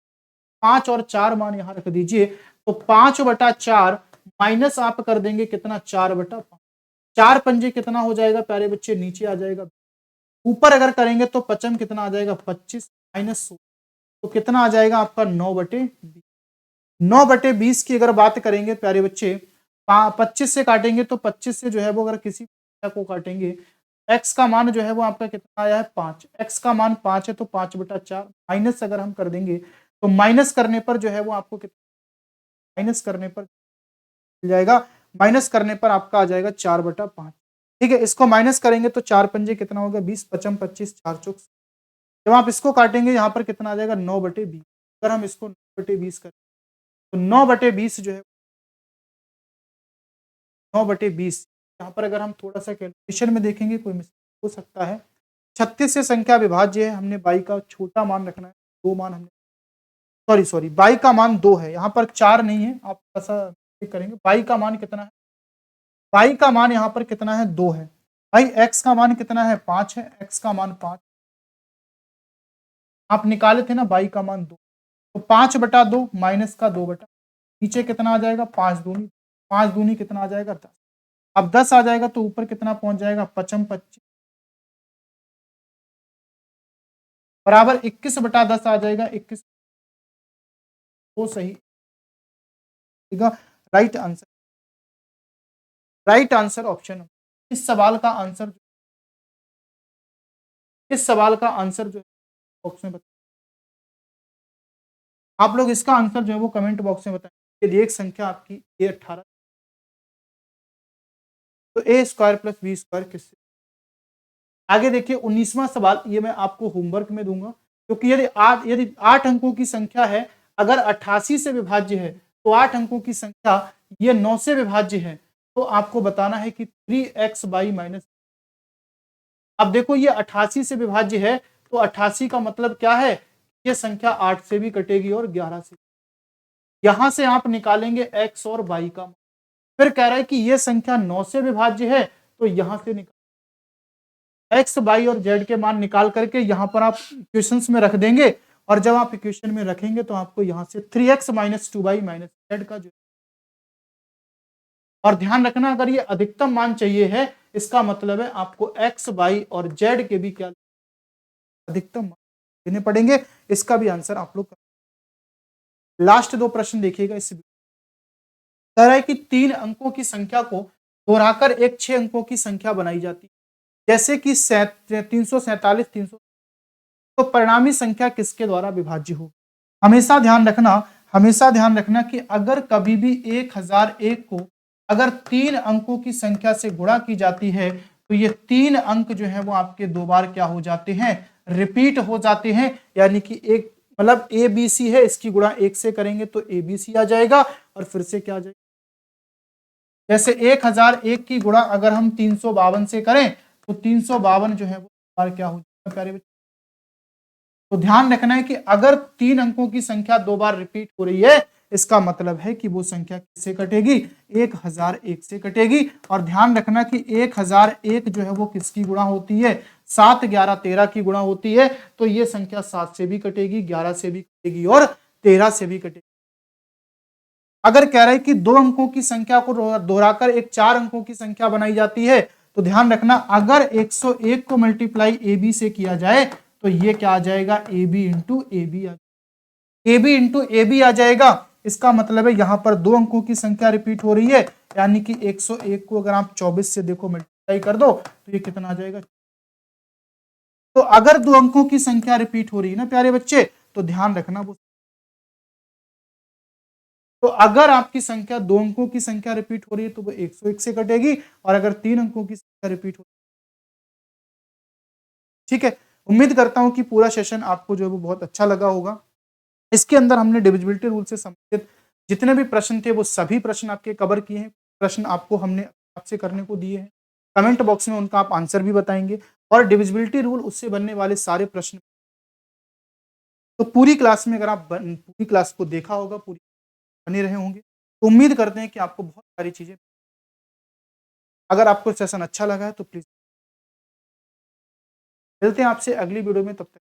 5 और 4 मान यहां रख दीजिए, तो 5/4 माइनस आप कर देंगे कितना 4/5, 4 पंजे कितना हो जाएगा प्यारे बच्चे, नीचे आ जाएगा, ऊपर अगर करेंगे तो पचम कितना आ जाएगा 25 माइनस 16, तो कितना आ जाएगा आपका 9/20, 9/20 की अगर बात करेंगे प्यारे बच्चे, 25 से काटेंगे तो 25 से जो है वो अगर किसी संख्या को काटेंगे, x का मान जो है वो आपका कितना आया है 5, x का मान 5 है तो 5/4 माइनस अगर हम कर देंगे तो माइनस करने पर जो है वो आपको कितना, माइनस करने पर मिल जाएगा, माइनस करने पर आपका आ जाएगा 4/5, ठीक है, इसको माइनस करेंगे तो 4 पंजे कितना होगा 20, पचम 25, 4 चौक, जब आप इसको काटेंगे यहाँ पर कितना आ जाएगा 9/20, अगर हम इसको 9/20 करें तो 9/20 जो है 9/20, यहाँ पर अगर हम थोड़ा सा कैलकुलेशन में देखेंगे कोई मिस्टेक हो सकता है, 36 से संख्या विभाज्य है, हमने बाई का छोटा मान रखना है, 2 मान हमने, सॉरी बाई का मान 2 है, यहाँ पर 4 नहीं है, आप ऐसा करेंगे, बाई का मान कितना है, बाई का मान यहाँ पर कितना है 2 है, भाई x का मान कितना है 5 है, x का मान 5, आप निकाले थे ना बाई का मान 2, तो 5/2 माइनस का 2 बटा, नीचे कितना आ जाएगा 5 दूनी, 5 दूनी कितना आ जाएगा 10, अब 10 आ जाएगा तो ऊपर कितना पहुंच जाएगा पचम 25 बराबर 21/10 आ जाएगा, 21, वो सही, right answer, right answer option, इस सवाल का आंसर, इस सवाल का आंसर जो बॉक्स में बताएं, आप लोग इसका आंसर जो है वो कमेंट बॉक्स में बताएं, यदि एक संख्या आपकी ए 18 तो ए स्क्वायर प्लस बी स्क्वायर किससे, आगे देखिए 19वां सवाल, ये मैं आपको होमवर्क में दूंगा, क्योंकि यदि 8 अंकों की संख्या है, अगर 88 से विभाज्य है तो 8 अंकों की संख्या ये 9 से विभाज्य है, तो आपको बताना है कि 3x बाई माइनस, अब देखो ये 88 से विभाज्य है तो 88 का मतलब क्या है, ये संख्या 8 से भी कटेगी और 11 से, यहां से आप निकालेंगे x और y का, फिर कह रहा है कि ये संख्या 9 से विभाज्य है तो यहां से निकाल x, y और z के मान निकाल करके यहां पर आप इक्वेशंस में रख देंगे, और जब आप इक्वेशन में रखेंगे तो आपको यहां से 3x minus 2y minus z का जो और ध्यान रखना अगर ये अधिकतम मान चाहिए है, इसका मतलब है आपको एक्स, वाई और जेड के भी क्या अधिकतम मान देने पड़ेंगे। इसका भी आंसर आप लोग लास्ट 2 प्रश्न देखिएगा। इस कह रहा है कि 3 अंकों की संख्या को दोहराकर एक 6 अंकों की संख्या बनाई जाती है, जैसे कि 347, 300, तो परिणामी संख्या किसके द्वारा विभाज्य हो। हमेशा ध्यान रखना कि अगर कभी भी 1001 को अगर 3 अंकों की संख्या से गुणा की जाती है तो ये 3 अंक जो है वो आपके 2 बार क्या हो जाते हैं, रिपीट हो जाते हैं। यानी कि एक मतलब ए बी सी है, इसकी गुणा 1 से करेंगे तो ए बी सी आ जाएगा और फिर से क्या आ जाएगा, जैसे 1001 की गुणा अगर हम 352 से करें तो 352 जो है वो बार क्या हो जाएगा प्यारे बच्चे। तो ध्यान रखना है कि अगर 3 अंकों की संख्या 2 बार रिपीट हो रही है, इसका मतलब है कि वो संख्या किससे कटेगी, 1001 से कटेगी। और ध्यान रखना कि 1001 जो है वो किसकी गुणा होती है, 7, 11, 13 की गुणा होती है। तो ये संख्या 7 से भी कटेगी, 11 से भी कटेगी और 13 से भी कटेगी। अगर कह रहा है कि 2 अंकों की संख्या को दोहराकर एक 4 अंकों की संख्या बनाई जाती है, तो ध्यान रखना अगर 101 को मल्टीप्लाई ए बी से किया जाए तो ये क्या आ जाएगा, a b into a b, a b into a b आ जाएगा। इसका मतलब है यहां पर 2 अंकों की संख्या रिपीट हो रही है, यानी कि 101 को अगर आप 24 से देखो मल्टीप्लाई कर दो तो ये कितना आ जाएगा। तो अगर 2 अंकों की संख्या रिपीट हो रही है ना प्यारे बच्चे, तो ध्यान रखना वो, तो अगर आपकी संख्या 2 अंकों की संख्या रिपीट हो रही है तो वो 101 से कटेगी, और अगर 3 अंकों की संख्या रिपीट हो, ठीक है। उम्मीद करता हूं कि पूरा सेशन आपको जो है वो बहुत अच्छा लगा होगा। इसके अंदर हमने डिविजिबिलिटी रूल से संबंधित जितने भी प्रश्न थे वो सभी प्रश्न आपके कवर किए हैं। प्रश्न आपको हमने आपसे करने को दिए हैं, कमेंट बॉक्स में उनका आप आंसर भी बताएंगे, और डिविजिबिलिटी रूल उससे बनने वाले सारे प्रश्न, तो पूरी क्लास में अगर आप पूरी क्लास को देखा होगा, पूरी बने रहे होंगे, तो उम्मीद करते हैं कि आपको बहुत सारी चीजें, अगर आपको सेशन अच्छा लगा है तो प्लीज मिलते हैं आपसे अगली वीडियो में, तब तक